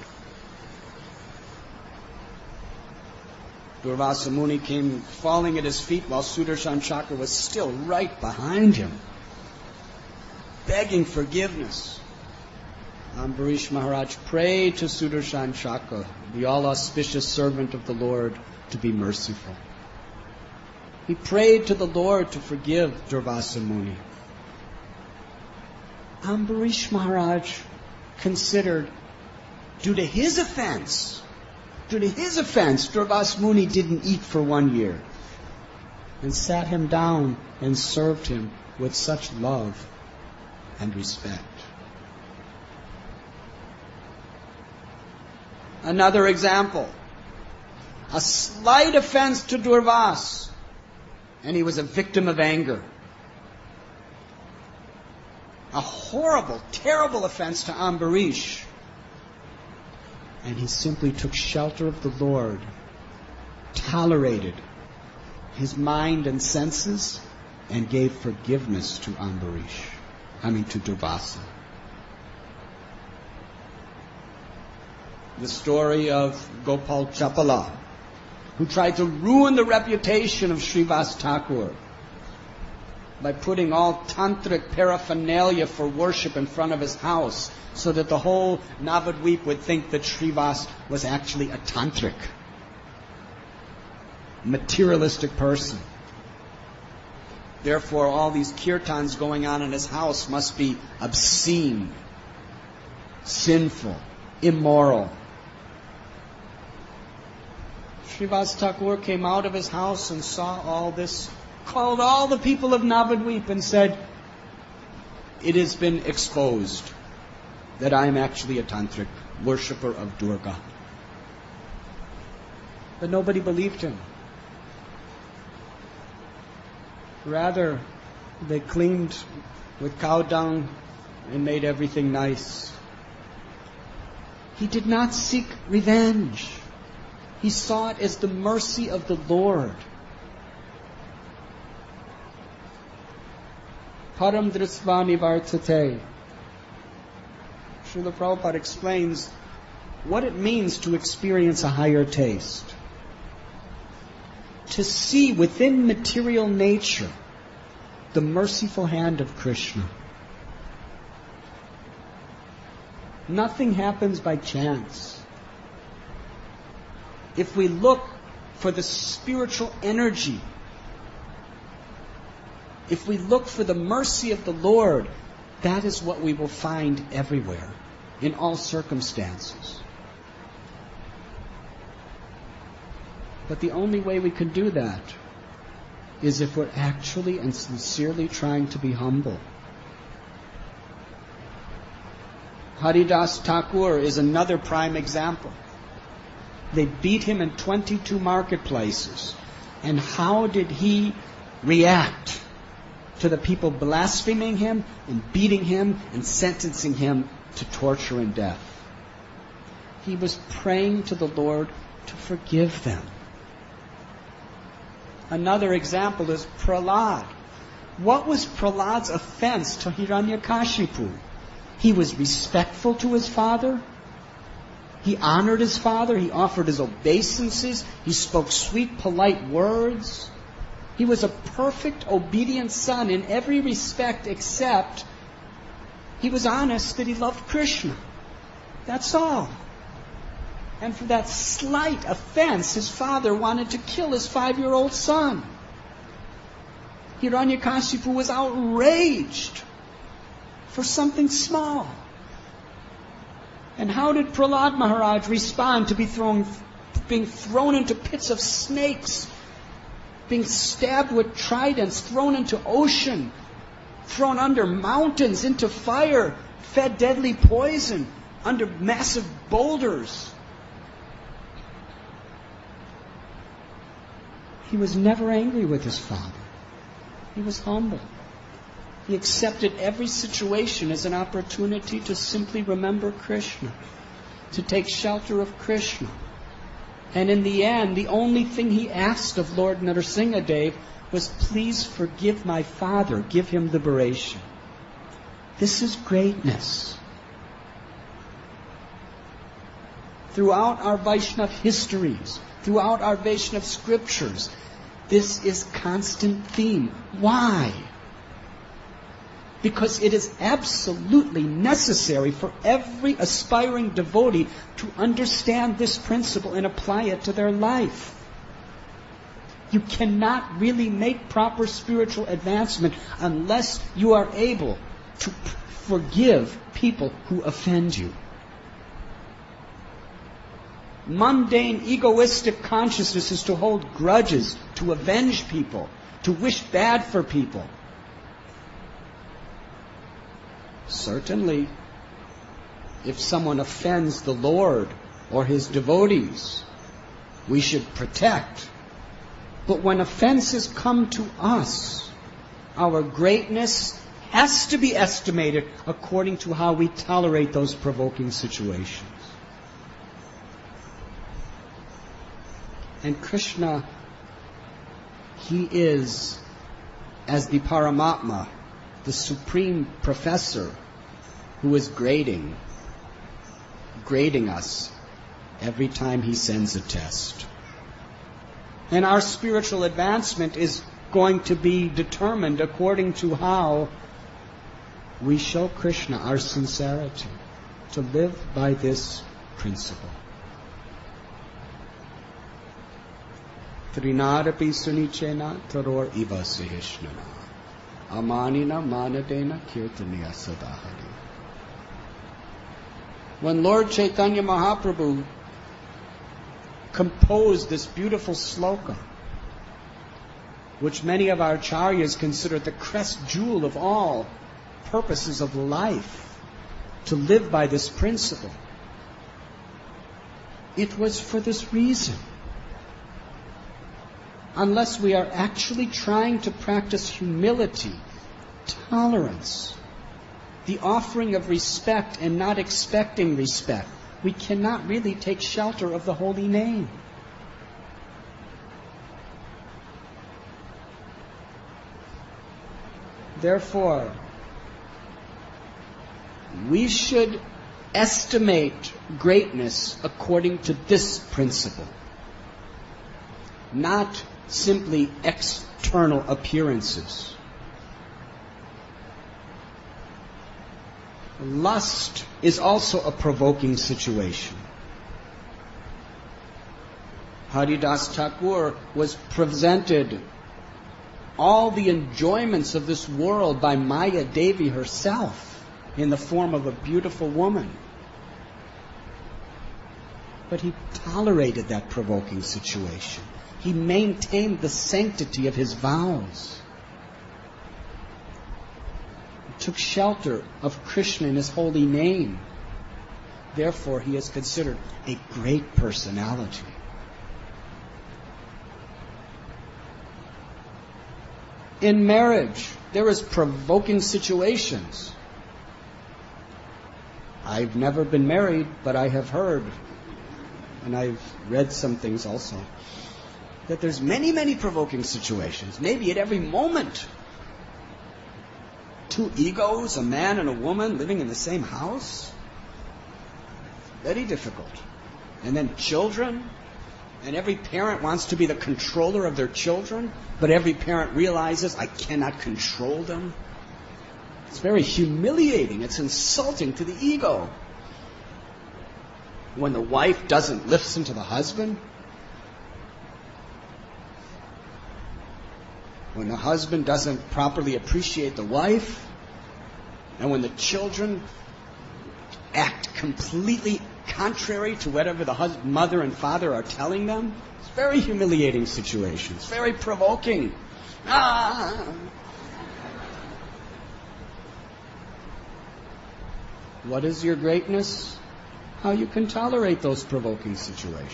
Durvasa Muni came falling at his feet while Sudarshan Chakra was still right behind him, begging forgiveness. Ambarish Maharaj prayed to Sudarshan Chakra, the all-auspicious servant of the Lord, to be merciful. He prayed to the Lord to forgive Durvasa Muni. Ambarish Maharaj considered, due to his offense, Durvasa Muni didn't eat for 1 year, and sat him down and served him with such love and respect. Another example. A slight offense to Durvas, and he was a victim of anger. A horrible, terrible offense to Ambarish. And he simply took shelter of the Lord, tolerated his mind and senses, and gave forgiveness to to Durvasa. The story of Gopal Chapala, who tried to ruin the reputation of Srivas Thakur by putting all tantric paraphernalia for worship in front of his house so that the whole Navadvip would think that Srivas was actually a tantric, materialistic person. Therefore, all these kirtans going on in his house must be obscene, sinful, immoral. Srivas Thakur came out of his house and saw all this, called all the people of Navadvip and said, "It has been exposed that I am actually a tantric worshipper of Durga." But nobody believed him. Rather, they cleaned with cow dung and made everything nice. He did not seek revenge. He saw it as the mercy of the Lord. Param drisva nivartate. Srila Prabhupada explains what it means to experience a higher taste. To see within material nature the merciful hand of Krishna. Nothing happens by chance. If we look for the spiritual energy, if we look for the mercy of the Lord, that is what we will find everywhere, in all circumstances. But the only way we can do that is if we're actually and sincerely trying to be humble. Haridas Thakur is another prime example. They beat him in 22 marketplaces. And how did he react to the people blaspheming him and beating him and sentencing him to torture and death? He was praying to the Lord to forgive them. Another example is Prahlad. What was Prahlad's offense to Hiranyakashipu? He was respectful to his father. He honored his father. He offered his obeisances. He spoke sweet, polite words. He was a perfect, obedient son in every respect except he was honest that he loved Krishna. That's all. And for that slight offense, his father wanted to kill his 5-year-old son. Hiranyakashipu was outraged for something small. And how did Prahlad Maharaj respond to being thrown into pits of snakes, being stabbed with tridents, thrown into ocean, thrown under mountains, into fire, fed deadly poison, under massive boulders? He was never angry with his father. He was humble. He accepted every situation as an opportunity to simply remember Krishna, to take shelter of Krishna. And in the end, the only thing he asked of Lord Narasimhadev was, "Please forgive my father, give him liberation." This is greatness. Throughout our Vaishnava histories, throughout our Vaishnava scriptures, this is constant theme. Why? Because it is absolutely necessary for every aspiring devotee to understand this principle and apply it to their life. You cannot really make proper spiritual advancement unless you are able to forgive people who offend you. Mundane, egoistic consciousness is to hold grudges, to avenge people, to wish bad for people. Certainly, if someone offends the Lord or his devotees, we should protect. But when offenses come to us, our greatness has to be estimated according to how we tolerate those provoking situations. And Krishna, he is, as the Paramatma, the supreme professor who is grading us every time he sends a test. And our spiritual advancement is going to be determined according to how we show Krishna our sincerity, to live by this principle. Trinadapi sunichena taror iva sahishnana. Amanina manadena kirtaniya sadahari. When Lord Chaitanya Mahaprabhu composed this beautiful sloka, which many of our acharyas consider the crest jewel of all purposes of life, to live by this principle, it was for this reason. Unless we are actually trying to practice humility, tolerance, the offering of respect and not expecting respect, we cannot really take shelter of the holy name. Therefore, we should estimate greatness according to this principle, not simply external appearances. Lust is also a provoking situation. Haridas Thakur was presented all the enjoyments of this world by Maya Devi herself in the form of a beautiful woman. But he tolerated that provoking situation. He maintained the sanctity of his vows. He took shelter of Krishna in his holy name. Therefore, he is considered a great personality. In marriage, there is provoking situations. I've never been married, but I have heard, and I've read some things also, that there's many, many provoking situations, maybe at every moment. Two egos, a man and a woman living in the same house. Very difficult. And then children, and every parent wants to be the controller of their children, but every parent realizes, I cannot control them. It's very humiliating. It's insulting to the ego. When the wife doesn't listen to the husband, when the husband doesn't properly appreciate the wife, and when the children act completely contrary to whatever the mother and father are telling them, it's very humiliating situations, very provoking. What is your greatness? How you can tolerate those provoking situations.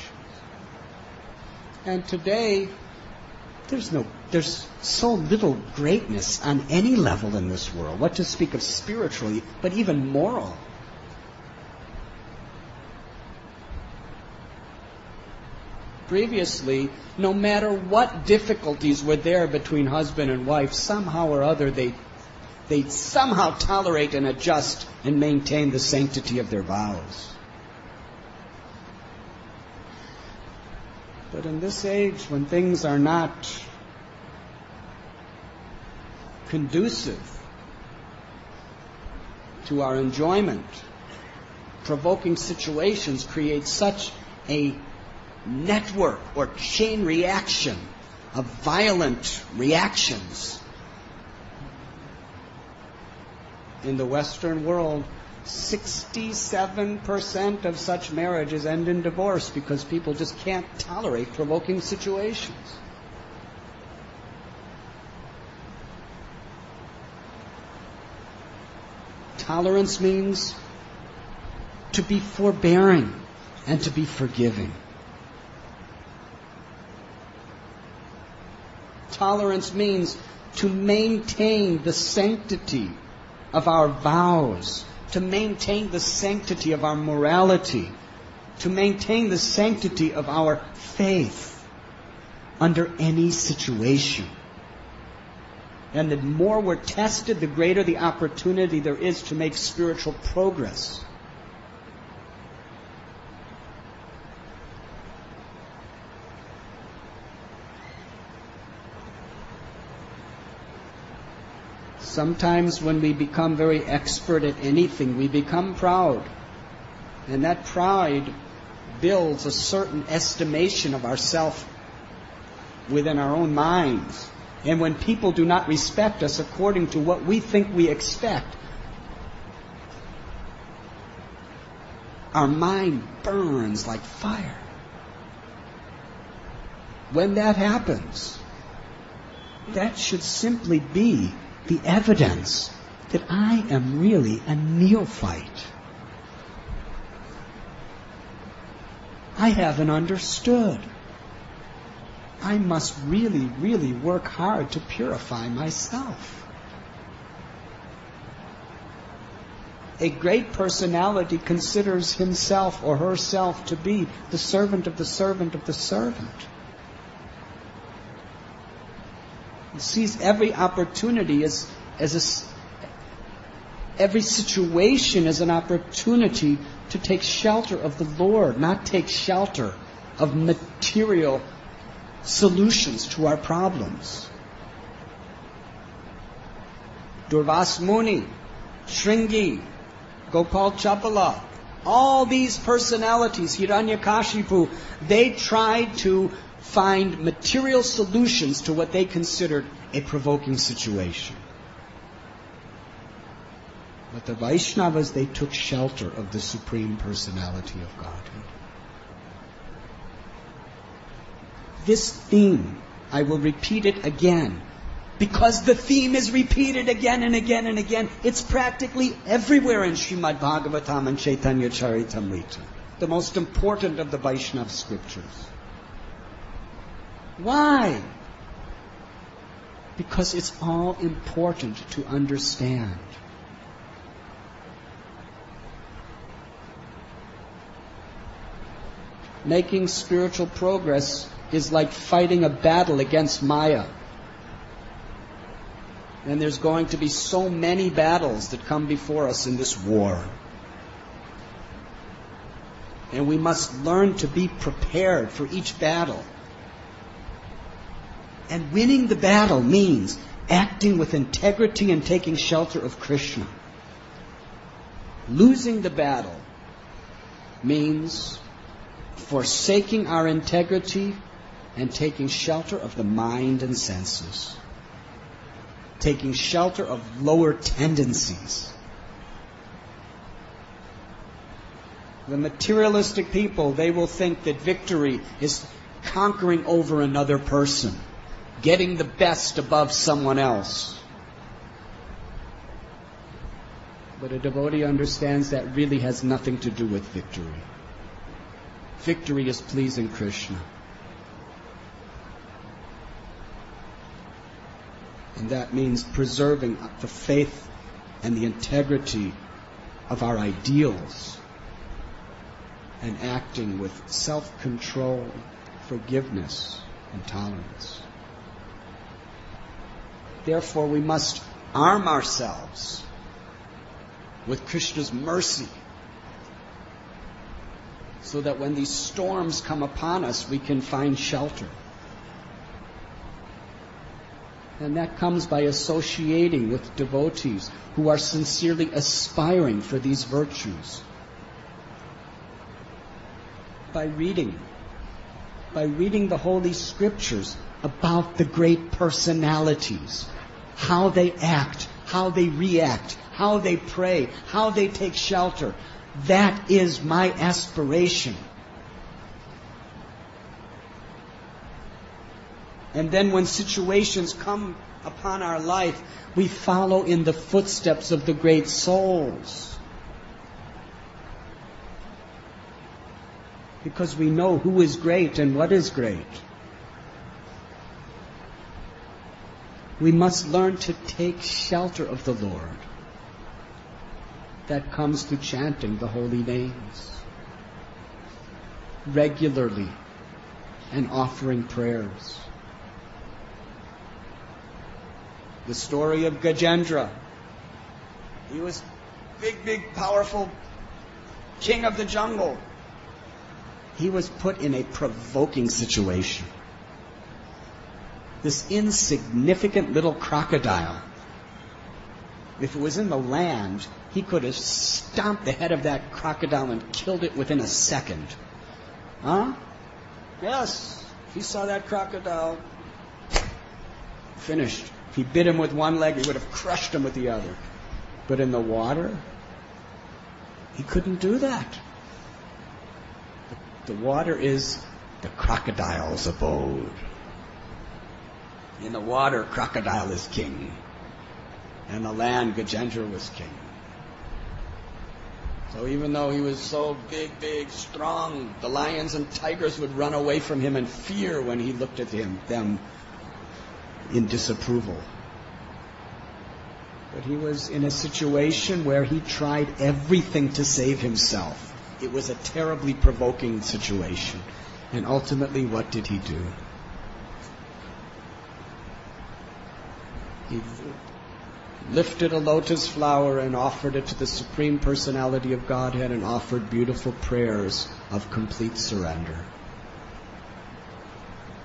And today, there's so little greatness on any level in this world. What to speak of spiritually, but even moral. Previously, no matter what difficulties were there between husband and wife, somehow or other they somehow tolerate and adjust and maintain the sanctity of their vows. But in this age, when things are not conducive to our enjoyment, provoking situations create such a network or chain reaction of violent reactions. In the Western world, 67% of such marriages end in divorce because people just can't tolerate provoking situations. Tolerance means to be forbearing and to be forgiving. Tolerance means to maintain the sanctity of our vows, to maintain the sanctity of our morality, to maintain the sanctity of our faith under any situation. And the more we're tested, the greater the opportunity there is to make spiritual progress. Sometimes when we become very expert at anything, we become proud. And that pride builds a certain estimation of ourselves within our own minds. And when people do not respect us according to what we think we expect, our mind burns like fire. When that happens, that should simply be the evidence that I am really a neophyte. I haven't understood. I must really, really work hard to purify myself. A great personality considers himself or herself to be the servant of the servant of the servant. He sees every opportunity every situation as an opportunity to take shelter of the Lord, not take shelter of material solutions to our problems. Durvas Muni, Shringi, Gopal Chapala, all these personalities, Hiranyakashipu, they tried to find material solutions to what they considered a provoking situation. But the Vaishnavas, they took shelter of the Supreme Personality of Godhead. This theme, I will repeat it again, because the theme is repeated again and again and again. It's practically everywhere in Srimad Bhagavatam and Chaitanya Charitamrita, the most important of the Vaishnava scriptures. Why? Because it's all important to understand. Making spiritual progress is like fighting a battle against Maya. And there's going to be so many battles that come before us in this war. And we must learn to be prepared for each battle. And winning the battle means acting with integrity and taking shelter of Krishna. Losing the battle means forsaking our integrity and taking shelter of the mind and senses. Taking shelter of lower tendencies. The materialistic people, they will think that victory is conquering over another person, getting the best above someone else. But a devotee understands that really has nothing to do with victory. Victory is pleasing Krishna. And that means preserving the faith and the integrity of our ideals and acting with self-control, forgiveness, and tolerance. Therefore, we must arm ourselves with Krishna's mercy so that when these storms come upon us, we can find shelter. And that comes by associating with devotees who are sincerely aspiring for these virtues. By reading the Holy Scriptures about the great personalities, how they act, how they react, how they pray, how they take shelter. That is my aspiration. And then when situations come upon our life, we follow in the footsteps of the great souls. Because we know who is great and what is great. We must learn to take shelter of the Lord. That comes through chanting the holy names regularly and offering prayers. The story of Gajendra. He was big, powerful king of the jungle. He was put in a provoking situation. This insignificant little crocodile, if it was in the land, he could have stomped the head of that crocodile and killed it within a second. Huh? Yes, he saw that crocodile. finished. If he bit him with one leg, he would have crushed him with the other. But in the water, he couldn't do that. The water is the crocodile's abode. In the water, crocodile is king. And the land, Gajendra was king. So even though he was so big, strong, the lions and tigers would run away from him in fear when he looked at them in disapproval. But he was in a situation where he tried everything to save himself. It was a terribly provoking situation. And ultimately, what did he do? He lifted a lotus flower and offered it to the Supreme Personality of Godhead and offered beautiful prayers of complete surrender.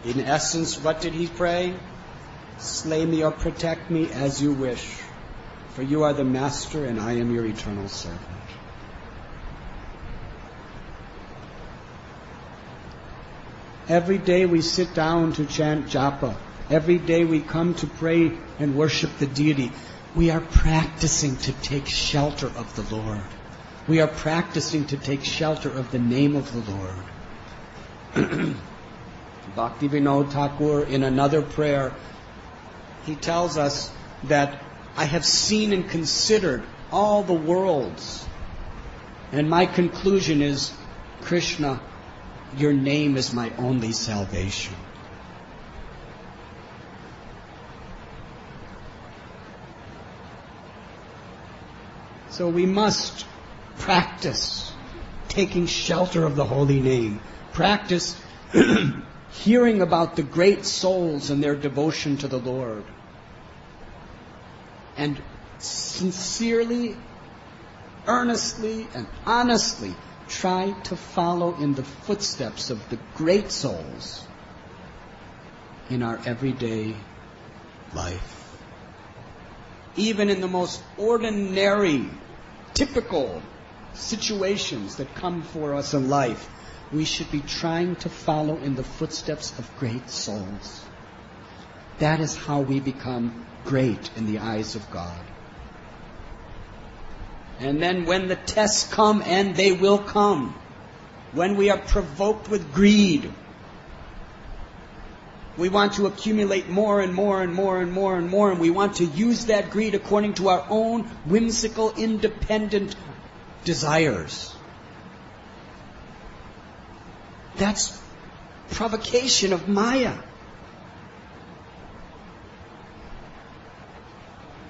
In essence, what did he pray? Slay me or protect me as you wish, for you are the Master and I am your eternal servant. Every day we sit down to chant japa. Every day we come to pray and worship the deity. We are practicing to take shelter of the Lord. We are practicing to take shelter of the name of the Lord. Bhaktivinoda Thakur, in another prayer, he tells us that I have seen and considered all the worlds, and my conclusion is, Krishna, your name is my only salvation. So we must practice taking shelter of the holy name. Practice hearing about the great souls and their devotion to the Lord. And sincerely, earnestly, and honestly try to follow in the footsteps of the great souls in our everyday life. Even in the most ordinary, typical situations that come for us in life, we should be trying to follow in the footsteps of great souls. That is how we become great in the eyes of God. And then when the tests come, and they will come, when we are provoked with greed, we want to accumulate more and more and more and more and more, and we want to use that greed according to our own whimsical, independent desires. That's provocation of Maya.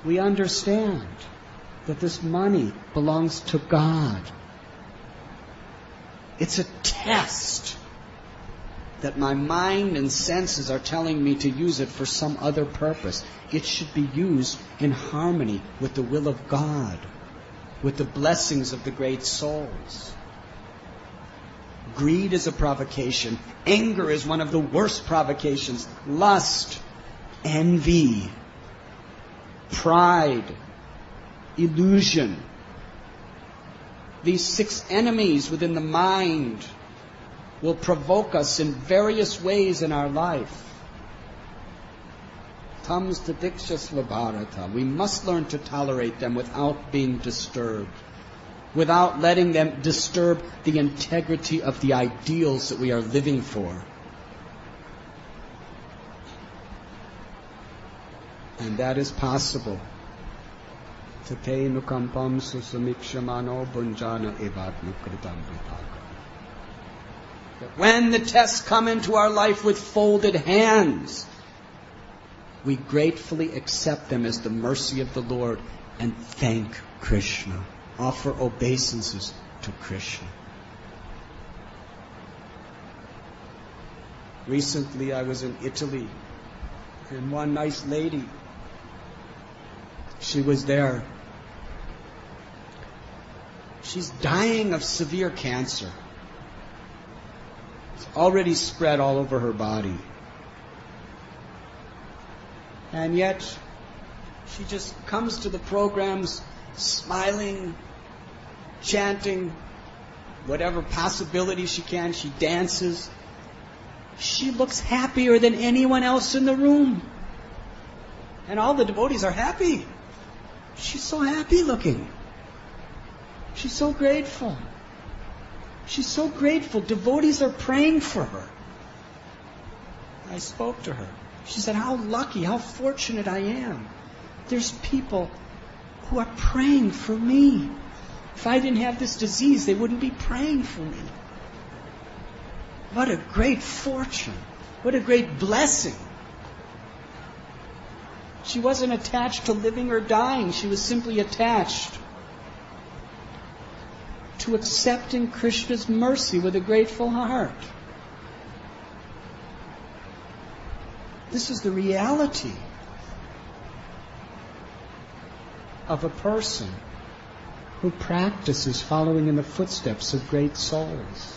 We understand that this money belongs to God. It's a test that my mind and senses are telling me to use it for some other purpose. It should be used in harmony with the will of God, with the blessings of the great souls. Greed is a provocation. Anger is one of the worst provocations. Lust, envy, pride, illusion. These 6 enemies within the mind will provoke us in various ways in our life. We must learn to tolerate them without being disturbed, without letting them disturb the integrity of the ideals that we are living for. And that is possible. That when the tests come into our life with folded hands, we gratefully accept them as the mercy of the Lord and thank Krishna. Offer obeisances to Krishna. Recently I was in Italy, and one nice lady, she was there. She's dying of severe cancer. It's already spread all over her body. And yet, she just comes to the programs smiling, chanting, whatever possibility she can. She dances. She looks happier than anyone else in the room. And all the devotees are happy. She's so happy looking. She's so grateful. She's so grateful. Devotees are praying for her. I spoke to her. She said, how lucky, how fortunate I am. There's people who are praying for me. If I didn't have this disease, they wouldn't be praying for me. What a great fortune. What a great blessing. She wasn't attached to living or dying. She was simply attached to accepting Krishna's mercy with a grateful heart. This is the reality of a person who practices following in the footsteps of great souls.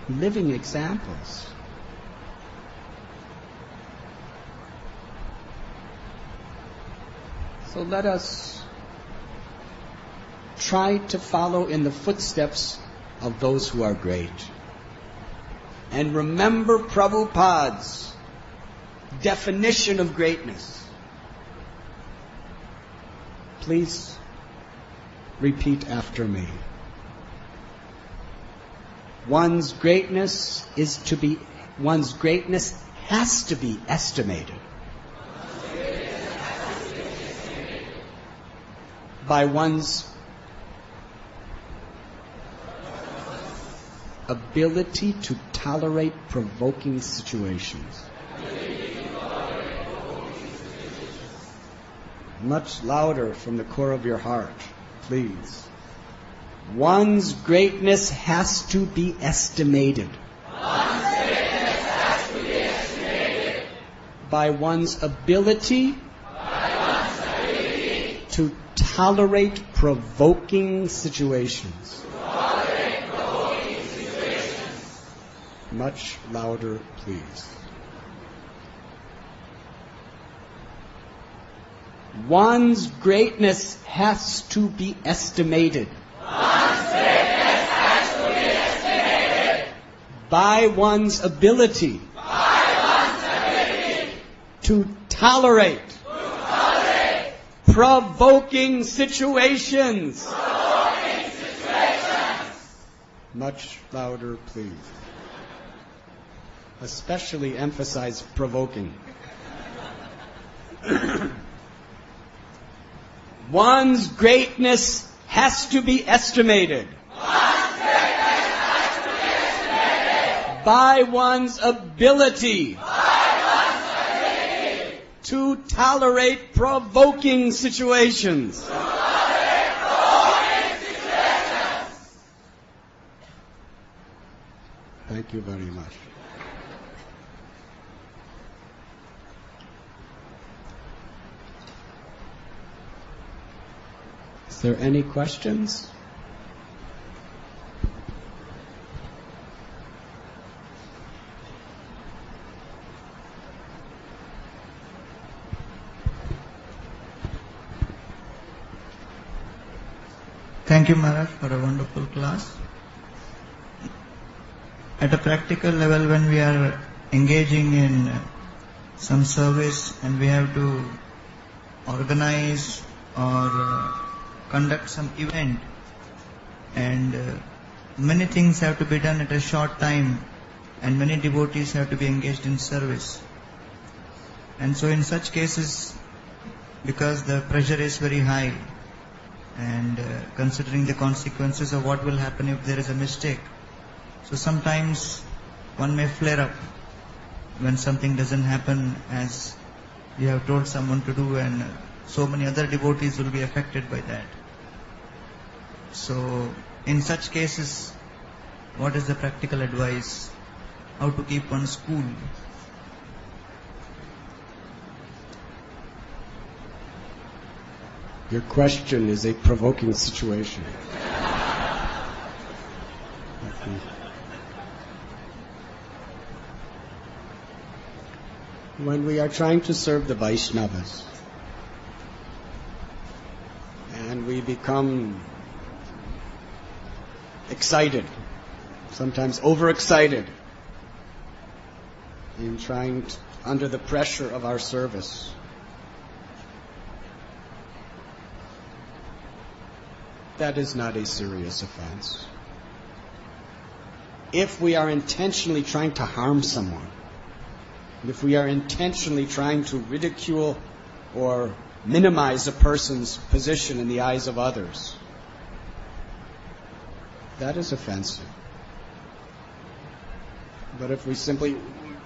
Living examples. So let us try to follow in the footsteps of those who are great. And remember Prabhupada's definition of greatness. Please repeat after me. One's greatness has to be estimated by one's ability to tolerate provoking situations. Much louder from the core of your heart, please. One's greatness has to be estimated. By one's ability to tolerate provoking situations. Much louder, please. One's greatness has to be estimated. By one's ability to tolerate provoking situations. Much louder, please. Especially emphasize provoking. One's greatness has to be estimated. By one's ability to tolerate provoking situations. Thank you very much. Is there any questions? Thank you, Maharaj, for a wonderful class. At a practical level, when we are engaging in some service and we have to organize or conduct some event, and many things have to be done at a short time, and many devotees have to be engaged in service. And so in such cases, because the pressure is very high, and considering the consequences of what will happen if there is a mistake, so sometimes one may flare up when something doesn't happen as you have told someone to do, and so many other devotees will be affected by that. So in such cases, what is the practical advice? How to keep one's cool? Your question is a provoking situation. When we are trying to serve the Vaishnavas and we become excited, sometimes overexcited, in trying under the pressure of our service. That is not a serious offense. If we are intentionally trying to harm someone, if we are intentionally trying to ridicule or minimize a person's position in the eyes of others, that is offensive. But if we simply,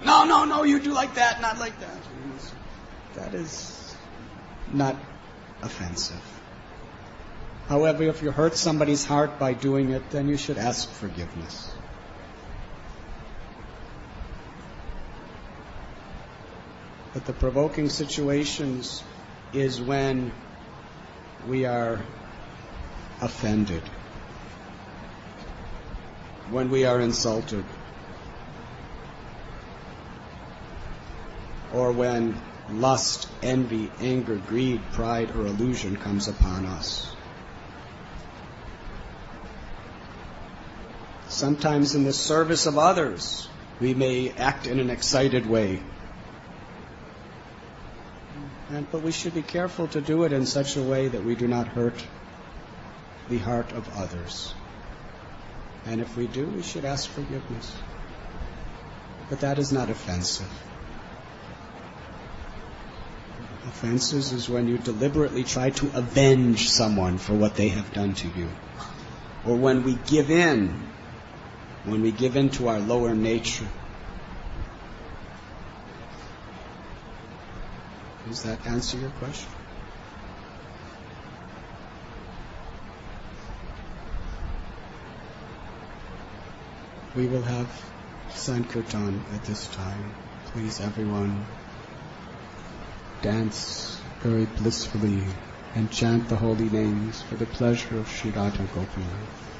no, you do like that, not like that, that is not offensive. However, if you hurt somebody's heart by doing it, then you should ask forgiveness. But the provoking situations is when we are offended, when we are insulted, or when lust, envy, anger, greed, pride, or illusion comes upon us. Sometimes in the service of others, we may act in an excited way. But we should be careful to do it in such a way that we do not hurt the heart of others. And if we do, we should ask forgiveness. But that is not offensive. Offenses is when you deliberately try to avenge someone for what they have done to you. Or when we give in to our lower nature. Does that answer your question? We will have Sankirtan at this time. Please, everyone, dance very blissfully and chant the holy names for the pleasure of Sri Radha Gopinath.